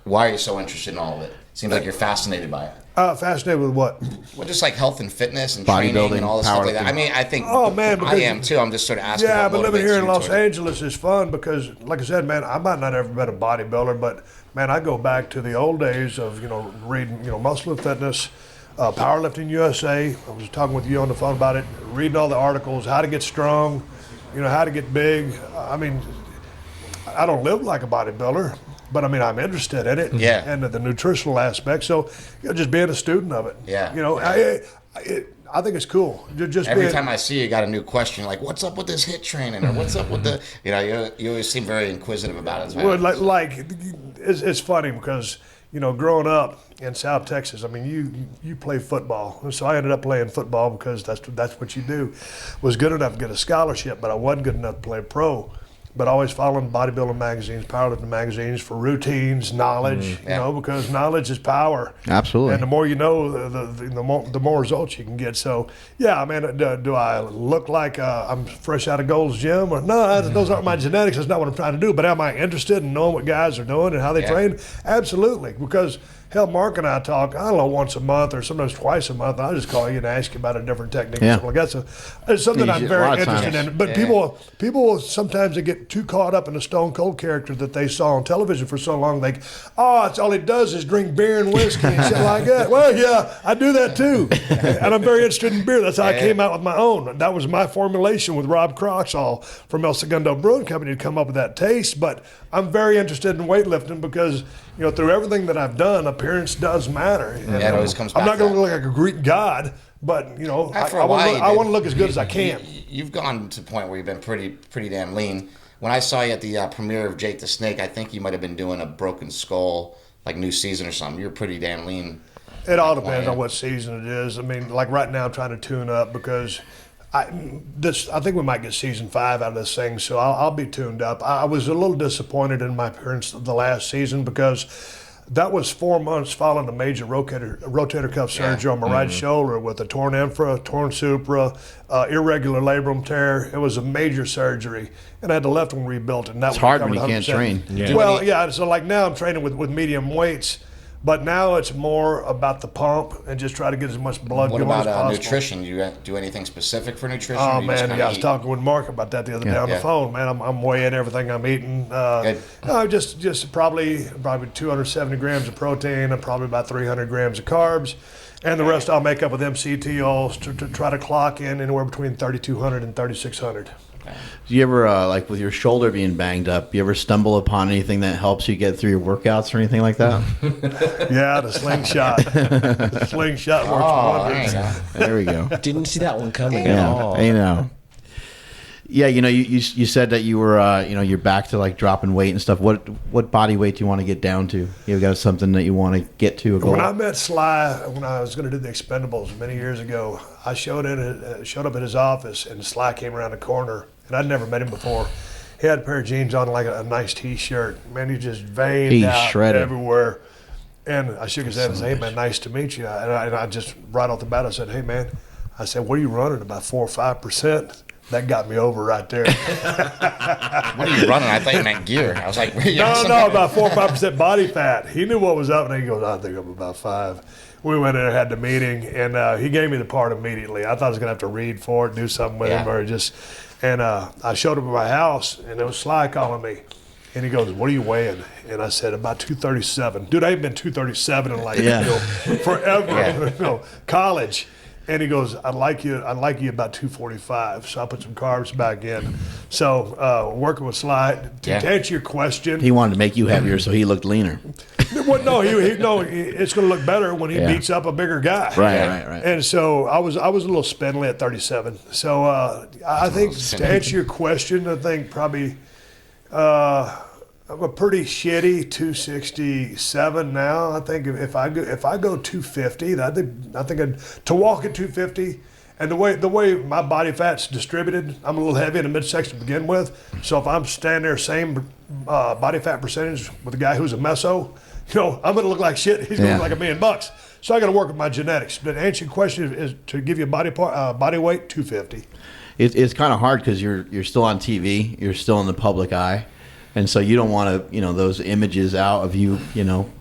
are you so interested in all of it? Seems like you're fascinated by it. Fascinated with what? Well, just like health and fitness and training and all this stuff like that. I mean, I think I am too. I'm just sort of asking. Yeah, but living here in Los Angeles is fun because, like I said, man, I might not ever been a bodybuilder, but man, I go back to the old days of reading Muscle and Fitness, Powerlifting USA. I was talking with you on the phone about it, reading all the articles, how to get strong, how to get big. I mean, I don't live like a bodybuilder, but I mean, I'm interested in it, and the nutritional aspect. So, just being a student of it. Yeah. I think it's cool. Every time I see you, you got a new question, like, what's up with this HIIT training, or what's up with the, you always seem very inquisitive about it. Well, it's funny because, growing up in South Texas, I mean, you play football. So I ended up playing football because that's what you do. Was good enough to get a scholarship, but I wasn't good enough to play pro. But always following bodybuilding magazines, powerlifting magazines for routines, knowledge, because knowledge is power. Absolutely. And the more you know, the more results you can get. So, yeah, man, do I look like I'm fresh out of Gold's Gym? Or, no, those aren't my genetics. That's not what I'm trying to do. But am I interested in knowing what guys are doing and how they train? Absolutely. Because, hell, Mark and I talk, I don't know, once a month or sometimes twice a month. I'll just call you and ask you about a different technique. Yeah. Like it's something I'm very interested in. But people sometimes they get too caught up in the Stone Cold character that they saw on television for so long. Like, it's all he does is drink beer and whiskey and shit like that. Well, yeah, I do that too. And I'm very interested in beer. That's how I came out with my own. That was my formulation with Rob Croxall from El Segundo Brewing Company to come up with that taste. But I'm very interested in weightlifting because, through everything that I've done, appearance does matter. It always comes back. I'm not going to look like a Greek god, but I want to look as good as I can. You've gone to the point where you've been pretty damn lean. When I saw you at the premiere of Jake the Snake, I think you might have been doing a Broken Skull new season or something. You're pretty damn lean. It all depends on what season it is. I mean, like right now, I'm trying to tune up because I think we might get season 5 out of this thing, so I'll be tuned up. I was a little disappointed in my appearance the last season because That was 4 months following a major rotator cuff surgery on my right shoulder with a torn infra, torn supra, irregular labrum tear. It was a major surgery, and I had the left one rebuilt. And that It's hard when you can't train. Yeah. Well, yeah. So like now I'm training with medium weights, but now it's more about the pump and just try to get as much blood What going as about possible. nutrition? You do anything specific for nutrition? Oh or you just man, kinda I was eat? talking with Mark about that the other day on the phone. Man, I'm weighing everything I'm eating. Just probably 270 grams of protein and probably about 300 grams of carbs, and the rest I'll make up with MCT oils to try to clock in anywhere between 3,200 and 3,600. Do you ever, like with your shoulder being banged up, you ever stumble upon anything that helps you get through your workouts or anything like that? Yeah, the slingshot. The slingshot works wonders. There we go. Didn't see that one coming at all. I know. Yeah, you said that you were, you're back to like dropping weight and stuff. What body weight do you want to get down to? You got something that you want to get to, a goal? When I met Sly, when I was going to do the Expendables many years ago, I showed up at his office, and Sly came around the corner, and I'd never met him before. He had a pair of jeans on, like a nice T-shirt. Man, he just veined out shredded everywhere. And I shook his hand and said, "Hey man, nice to meet you." And I just right off the bat, I said, "Hey man," I said, "what are you running, about 4 or 5%?" That got me over right there. What are you running? I thought you meant gear. I was like, No, about 4 or 5% body fat. He knew what was up, and he goes, "I think I'm about 5." We went in and had the meeting, and he gave me the part immediately. I thought I was going to have to read for it, do something with him, or just. And I showed up at my house, and it was Sly calling me. And he goes, "What are you weighing?" And I said, "About 237. Dude, I ain't been 237 in like forever. College. And he goes, I'd like you about 245. So I put some carbs back in. So working with Sly, to answer your question. He wanted to make you heavier, so he looked leaner. Well, no, it's going to look better when he beats up a bigger guy. Right. And so I was a little spindly at 37. So I think to answer your question, I think probably I'm a pretty shitty 267 now. I think if I go 250, I think to walk at 250, and the way my body fat's distributed, I'm a little heavy in the midsection to begin with. So if I'm standing there same body fat percentage with a guy who's a meso, I'm gonna look like shit. He's gonna look like $1 million. So I got to work with my genetics. But to answer your question is to give you a body weight 250. It's kind of hard because you're still on TV, you're still in the public eye. And so you don't want to, those images out of you,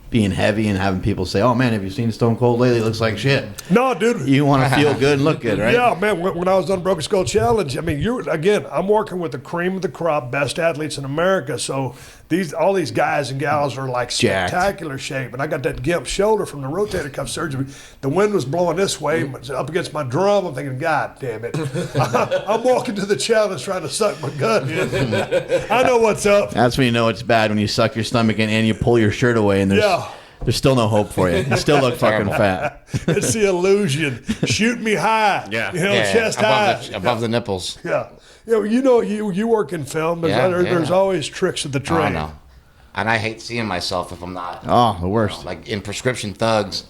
being heavy and having people say, "Oh man, have you seen Stone Cold lately? It looks like shit." No, dude. You want to feel good and look good, right? Yeah, man. When I was on Broken Skull Challenge, I mean, I'm working with the cream of the crop, best athletes in America. So all these guys and gals are like spectacular shape, and I got that gimp shoulder from the rotator cuff surgery. The wind was blowing this way, up against my drum. I'm thinking, God damn it! I'm walking to the challenge trying to suck my gut in. I know what's up. That's when you know it's bad, when you suck your stomach in and you pull your shirt away and there's still no hope for you. You still look fucking fat. It's the illusion. Shoot me high. Chest high. Above the nipples. Yeah. You work in film, but there's always tricks of the trade. Oh, no. And I hate seeing myself if I'm not. Oh, the worst. Like in Prescription Thugs,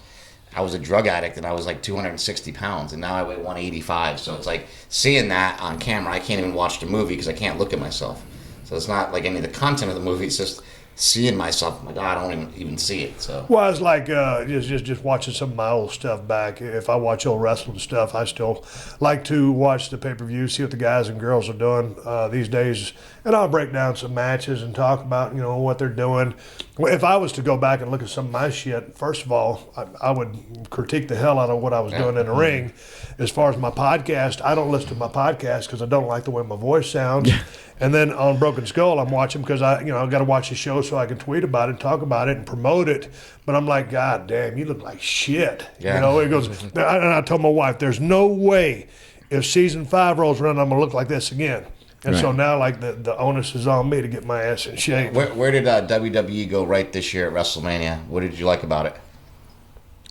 I was a drug addict and I was like 260 pounds, and now I weigh 185. So it's like seeing that on camera, I can't even watch the movie because I can't look at myself. So it's not like any of the content of the movie. It's just seeing myself. I'm like, I don't even see it. So well, it's like just watching some of my old stuff back. If I watch old wrestling stuff, I still like to watch the pay-per-view, see what the guys and girls are doing these days, and I'll break down some matches and talk about what they're doing. If I was to go back and look at some of my shit, first of all, I would critique the hell out of what I was doing in the ring. As far as my podcast, I don't listen to my podcast because I don't like the way my voice sounds. And then on Broken Skull, I'm watching because I got to watch the show so I can tweet about it, talk about it, and promote it. But I'm like, God damn, you look like shit. Yeah. It goes, and I told my wife, there's no way if season 5 rolls around, I'm gonna look like this again. And so now, like the onus is on me to get my ass in shape. Where did WWE go right this year at WrestleMania? What did you like about it?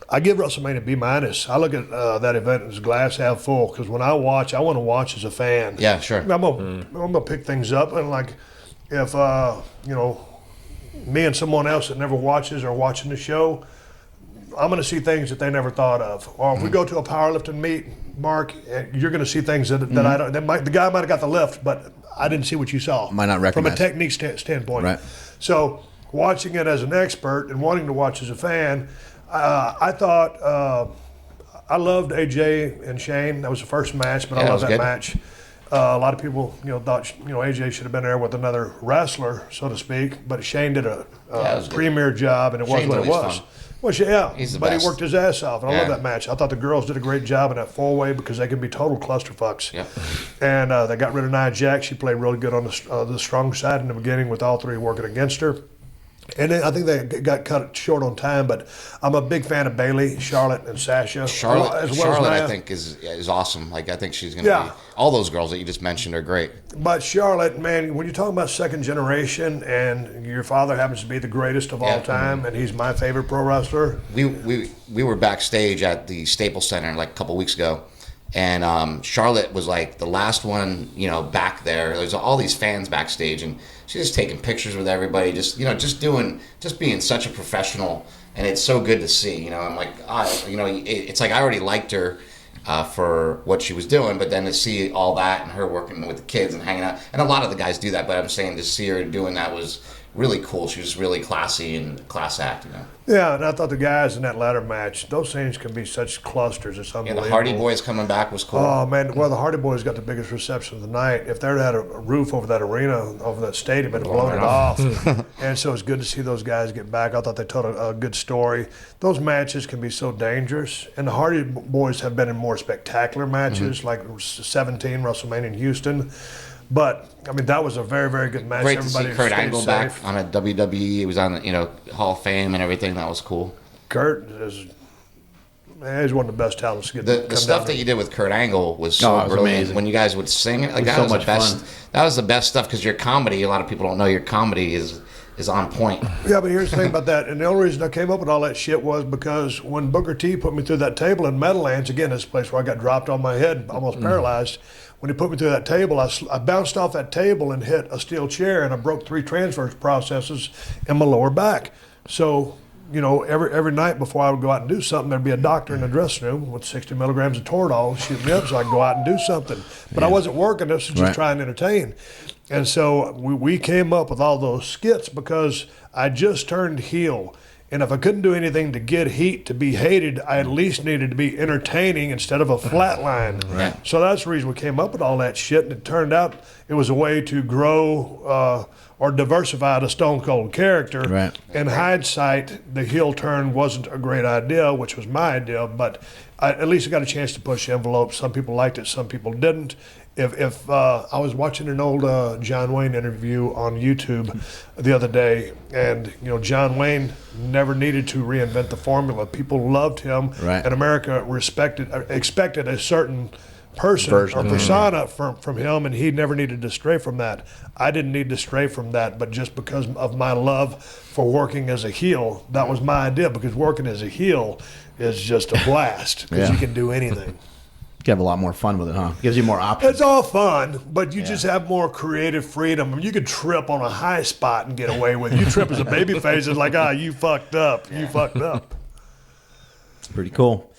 I give WrestleMania B-. I look at that event as glass half full because when I watch, I want to watch as a fan. Yeah, sure. I'm gonna pick things up, and like if me and someone else that never watches are watching the show, I'm gonna see things that they never thought of. Or if we go to a powerlifting meet, Mark, you're gonna see things that I don't. The guy might have got the lift, but I didn't see what you saw. Might not recognize from a technique standpoint. Right. So watching it as an expert and wanting to watch as a fan, I thought I loved AJ and Shane. That was the first match, but I love that good. match. A lot of people, thought AJ should have been there with another wrestler, so to speak. But Shane did a premier job, and it was Shane's what it always was. fun. Well, yeah, He's the but best. he worked his ass off, and I love Yeah. that match. I thought the girls did a great job in that four-way because they can be total clusterfucks. Yeah. And they got rid of Nia Jax. She played really good on the strong side in the beginning with all three working against her. And then I think they got cut short on time, but I'm a big fan of Bayley, Charlotte, and Sasha. Charlotte, as well as Nia. I think is awesome. Like I think she's going to be. All those girls that you just mentioned are great. But Charlotte, man, when you're talking about second generation, and your father happens to be the greatest of all time, and he's my favorite pro wrestler. We were backstage at the Staples Center like a couple weeks ago, and Charlotte was like the last one, back there. There's all these fans backstage, and she's just taking pictures with everybody, just being such a professional, and it's so good to see. I'm like, it's like I already liked her for what she was doing, but then to see all that and her working with the kids and hanging out, and a lot of the guys do that, but I'm saying to see her doing that was really cool. She was really classy and class act, Yeah, and I thought the guys in that ladder match, those things can be such clusters. It's Yeah, unbelievable. the Hardy Boys coming back was cool. Oh, man. Well, the Hardy Boys got the biggest reception of the night. If they'd had a roof over that arena, over that stadium, it'd have blown it off. And so it's good to see those guys get back. I thought they told a good story. Those matches can be so dangerous. And the Hardy Boys have been in more spectacular matches, like 17, WrestleMania in Houston. But, I mean, that was a very, very good match. Great to see Everybody Kurt stayed Angle safe. back on a WWE. He was on, Hall of Fame and everything. That was cool. Kurt is, man, he's one of the best talents to get The come stuff down that here. you did with Kurt Angle was so it was brilliant. amazing. When you guys would sing it, like was that so was much the best. fun. That was the best stuff because your comedy. A lot of people don't know your comedy is on point. Yeah, but here's the thing about that. And the only reason I came up with all that shit was because when Booker T put me through that table in Meadowlands, again, this place where I got dropped on my head, almost paralyzed. When he put me through that table, I bounced off that table and hit a steel chair, and I broke 3 transverse processes in my lower back. So, every night before I would go out and do something, there'd be a doctor in the dressing room with 60 milligrams of Toradol shooting me up so I could go out and do something. But I wasn't working. This was just trying to entertain. And so we came up with all those skits because I just turned heel. And if I couldn't do anything to get heat, to be hated, I at least needed to be entertaining instead of a flat line. Right. So that's the reason we came up with all that shit. And it turned out it was a way to grow or diversify the Stone Cold character. Right. In hindsight, the heel turn wasn't a great idea, which was my idea, but at least I got a chance to push the envelope. Some people liked it, some people didn't. If I was watching an old John Wayne interview on YouTube the other day, and John Wayne never needed to reinvent the formula. People loved him, Right. and America expected a certain person Version. or persona from him, and he never needed to stray from that. I didn't need to stray from that, but just because of my love for working as a heel, that was my idea. Because working as a heel is just a blast because Yeah. you can do anything. You have a lot more fun with it, huh? Gives you more options. It's all fun, but you just have more creative freedom. I mean, you could trip on a high spot and get away with it. You trip as a baby face, it's like, you fucked up. You fucked up. It's pretty cool.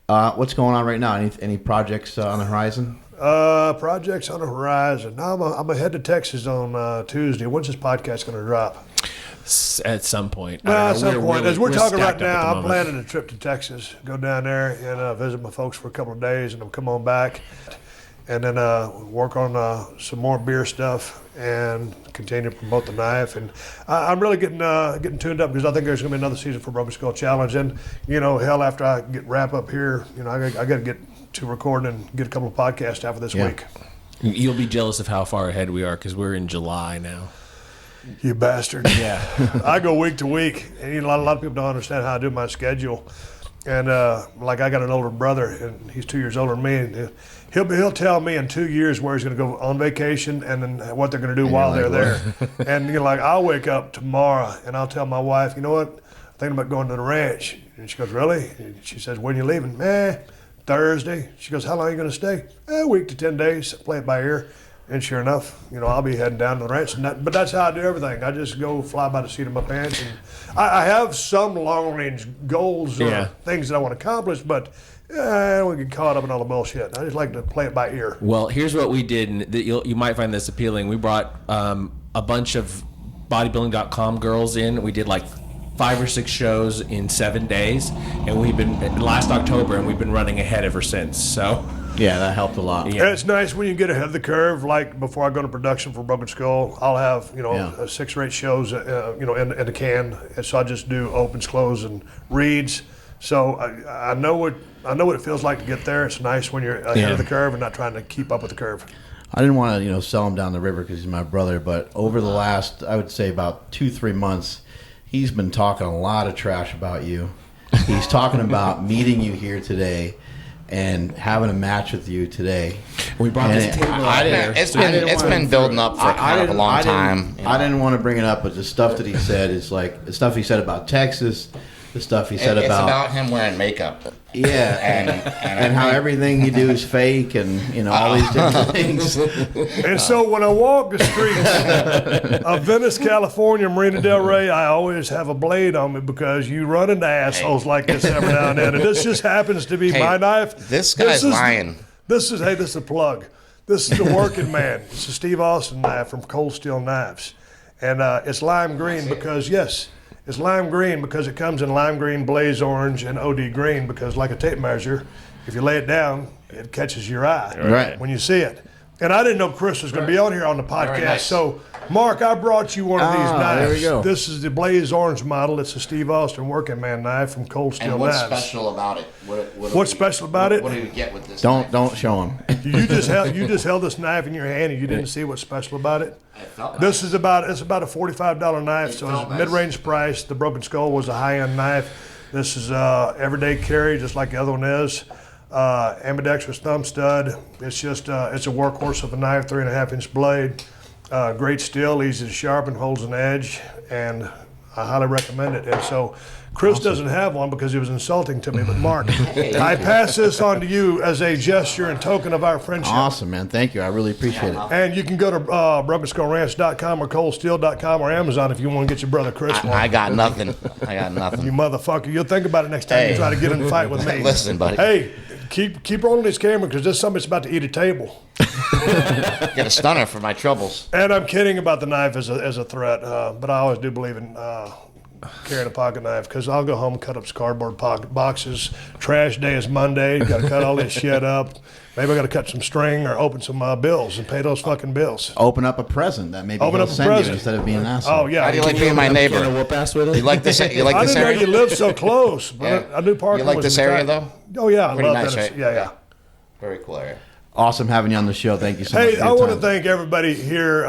What's going on right now? Any projects on the horizon? Projects on the horizon. Now I'm gonna head to Texas on Tuesday. When's this podcast going to drop? At some point. Well, at some point. As we're talking right stacked up at now, the I'm moment. planning a trip to Texas. Go down there and visit my folks for a couple of days, and then come on back. And then work on some more beer stuff and continue to promote the knife. And I'm really getting tuned up because I think there's going to be another season for Broken Skull Challenge. And, hell, after I wrap up here, I got to get to recording and get a couple of podcasts after this week. You'll be jealous of how far ahead we are because we're in July now. You bastard. Yeah. I go week to week, and a lot of people don't understand how I do my schedule. And like I got an older brother, and he's 2 years older than me. And he'll tell me in 2 years where he's going to go on vacation and then what they're going to do while they're there. And I'll wake up tomorrow and I'll tell my wife, you know what, I'm thinking about going to the ranch. And she goes, really? And she says, when are you leaving? Thursday. She goes, how long are you going to stay? A week to 10 days. Play it by ear. And sure enough, I'll be heading down to the ranch. But that's how I do everything. I just go fly by the seat of my pants. And I have some long-range goals or things that I want to accomplish, but I don't get caught up in all the bullshit. I just like to play it by ear. Well, here's what we did, and you might find this appealing. We brought a bunch of bodybuilding.com girls in. We did like 5 or 6 shows in 7 days, and we've been last October, and we've been running ahead ever since. So Yeah, that helped a lot. Yeah. And it's nice when you get ahead of the curve. Like before I go to production for Broken Skull, I'll have 6 or 8 shows in the can, and so I just do opens, close, and reads. So I know what it feels like to get there. It's nice when you're ahead of the curve and not trying to keep up with the curve. I didn't want to sell him down the river because he's my brother, but over the last, I would say about 2-3 months, he's been talking a lot of trash about you. He's talking about meeting you here today and having a match with you today. We brought this table out there. It's been building up for kind of a long time. I didn't want to bring it up, but the stuff that he said is like the stuff he said about Texas, the stuff he said It's about him wearing makeup. Yeah, and how everything you do is fake, and all these different things. And so when I walk the streets of Venice, California, Marina Del Rey, I always have a blade on me because you run into assholes like this every now and then. And this just happens to be my knife. This guy's lying. This is a plug. This is the Workingman. It's a Steve Austin knife from Cold Steel Knives. And it's lime green because, it's lime green because it comes in lime green, blaze orange, and OD green because, like a tape measure, if you lay it down, it catches your eye when you see it. And I didn't know Chris was going to be on here on the podcast. Nice. So, Mark, I brought you one of these knives. There we go. This is the blaze orange model. It's a Steve Austin Workingman knife from Cold Steel And what's Knives. special about it? What's special about it? What do you get with this? Don't show him. You just held this knife in your hand and you didn't see what's special about it. This is about a $45 knife, so it's mid-range price. The Broken Skull was a high-end knife. This is everyday carry, just like the other one is. Ambidextrous thumb stud. It's just it's a workhorse of a knife, 3.5-inch blade. Great steel, easy to sharpen, holds an edge, and I highly recommend it. And so Chris doesn't have one because he was insulting to me, but Mark, I pass this on to you as a gesture and token of our friendship. Awesome, man. Thank you. I really appreciate it. And you can go to BrokenSkullRanch.com or ColdSteel.com or Amazon if you want to get your brother Chris one. I got nothing. You motherfucker. You'll think about it next time you try to get in a fight with me. Listen, buddy. Hey, keep rolling this camera because this somebody's about to eat a table. Get a stunner for my troubles. And I'm kidding about the knife as a threat, but I always do believe in carrying a pocket knife because I'll go home and cut up some cardboard pocket boxes. Trash day is Monday. Got to cut all this shit up. Maybe I got to cut some string or open some bills and pay those fucking bills. Open up a present that maybe Open he'll up a send present. you instead of being an asshole. Oh yeah. How do you like being my neighbor? Gonna whoop ass with it? You like this? You like I this didn't know area? you lived so close, but I knew Parker. You like was this in area town. though? Oh yeah, I Pretty love nice, Venice. right? Yeah. Very cool area. Awesome having you on the show. Thank you so much. Hey, for I your want to time. thank everybody here.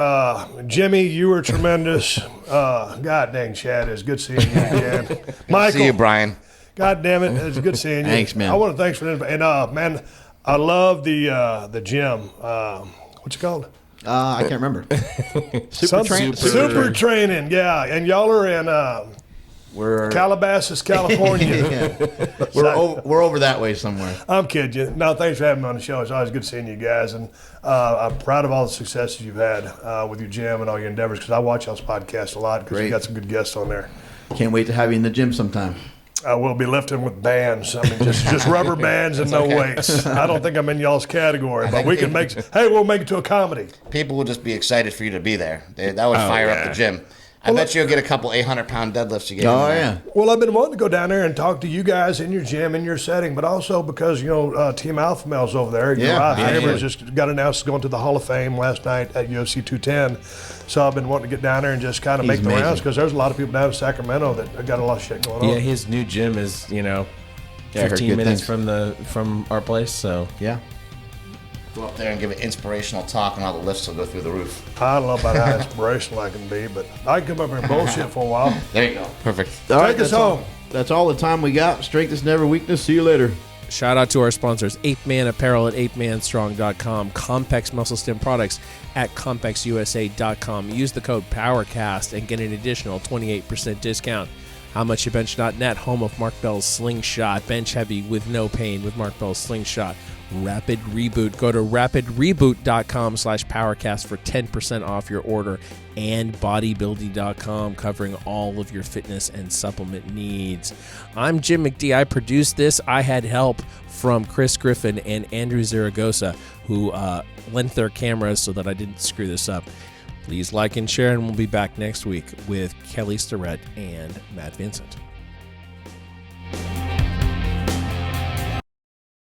Jimmy, you were tremendous. God dang, Chad, it's good seeing you again. Michael, See you, Brian. God damn it, it's good seeing you. Thanks, man. I want to thanks for and man, I love the gym. What's it called? I can't remember. Super training, yeah. And y'all are in We're Calabasas, California. we're over that way somewhere. I'm kidding you. No, thanks for having me on the show. It's always good seeing you guys, and I'm proud of all the successes you've had with your gym and all your endeavors. Because I watch y'all's podcast a lot because you got some good guests on there. Can't wait to have you in the gym sometime. We'll be lifting with bands. I mean, just rubber bands and no weights. I don't think I'm in y'all's category, but we can make. Hey, we'll make it to a comedy. People will just be excited for you to be there. That would fire up the gym. I bet you'll get a couple 800-pound deadlifts you get. Oh yeah. Well, I've been wanting to go down there and talk to you guys in your gym, in your setting, but also because, Team Alpha Male's over there. Yeah, Uriah just got announced going to the Hall of Fame last night at UFC 210. So I've been wanting to get down there and just kind of make the amazing. rounds because there's a lot of people down in Sacramento that got a lot of shit going on. Yeah, his new gym is, I heard 15 good minutes things. from our place, so. Yeah. Go up there and give an inspirational talk, and all the lifts will go through the roof. I don't know about how inspirational I can be, but I can come up here and bullshit for a while. There you go. Perfect. All right, Take us that's all- home. That's all the time we got. Strength is never weakness. See you later. Shout out to our sponsors, Ape Man Apparel at apemanstrong.com, Compex Muscle Stim Products at compexusa.com. Use the code PowerCast and get an additional 28% discount. HowMuchYouBench.net, home of Mark Bell's Slingshot. Bench heavy with no pain with Mark Bell's Slingshot. Rapid Reboot. Go to rapidreboot.com/PowerCast for 10% off your order, and bodybuilding.com, covering all of your fitness and supplement needs. I'm Jim McD. I produced this. I had help from Chris Griffin and Andrew Zaragoza, who lent their cameras so that I didn't screw this up. Please like and share, and we'll be back next week with Kelly Starrett and Matt Vincent.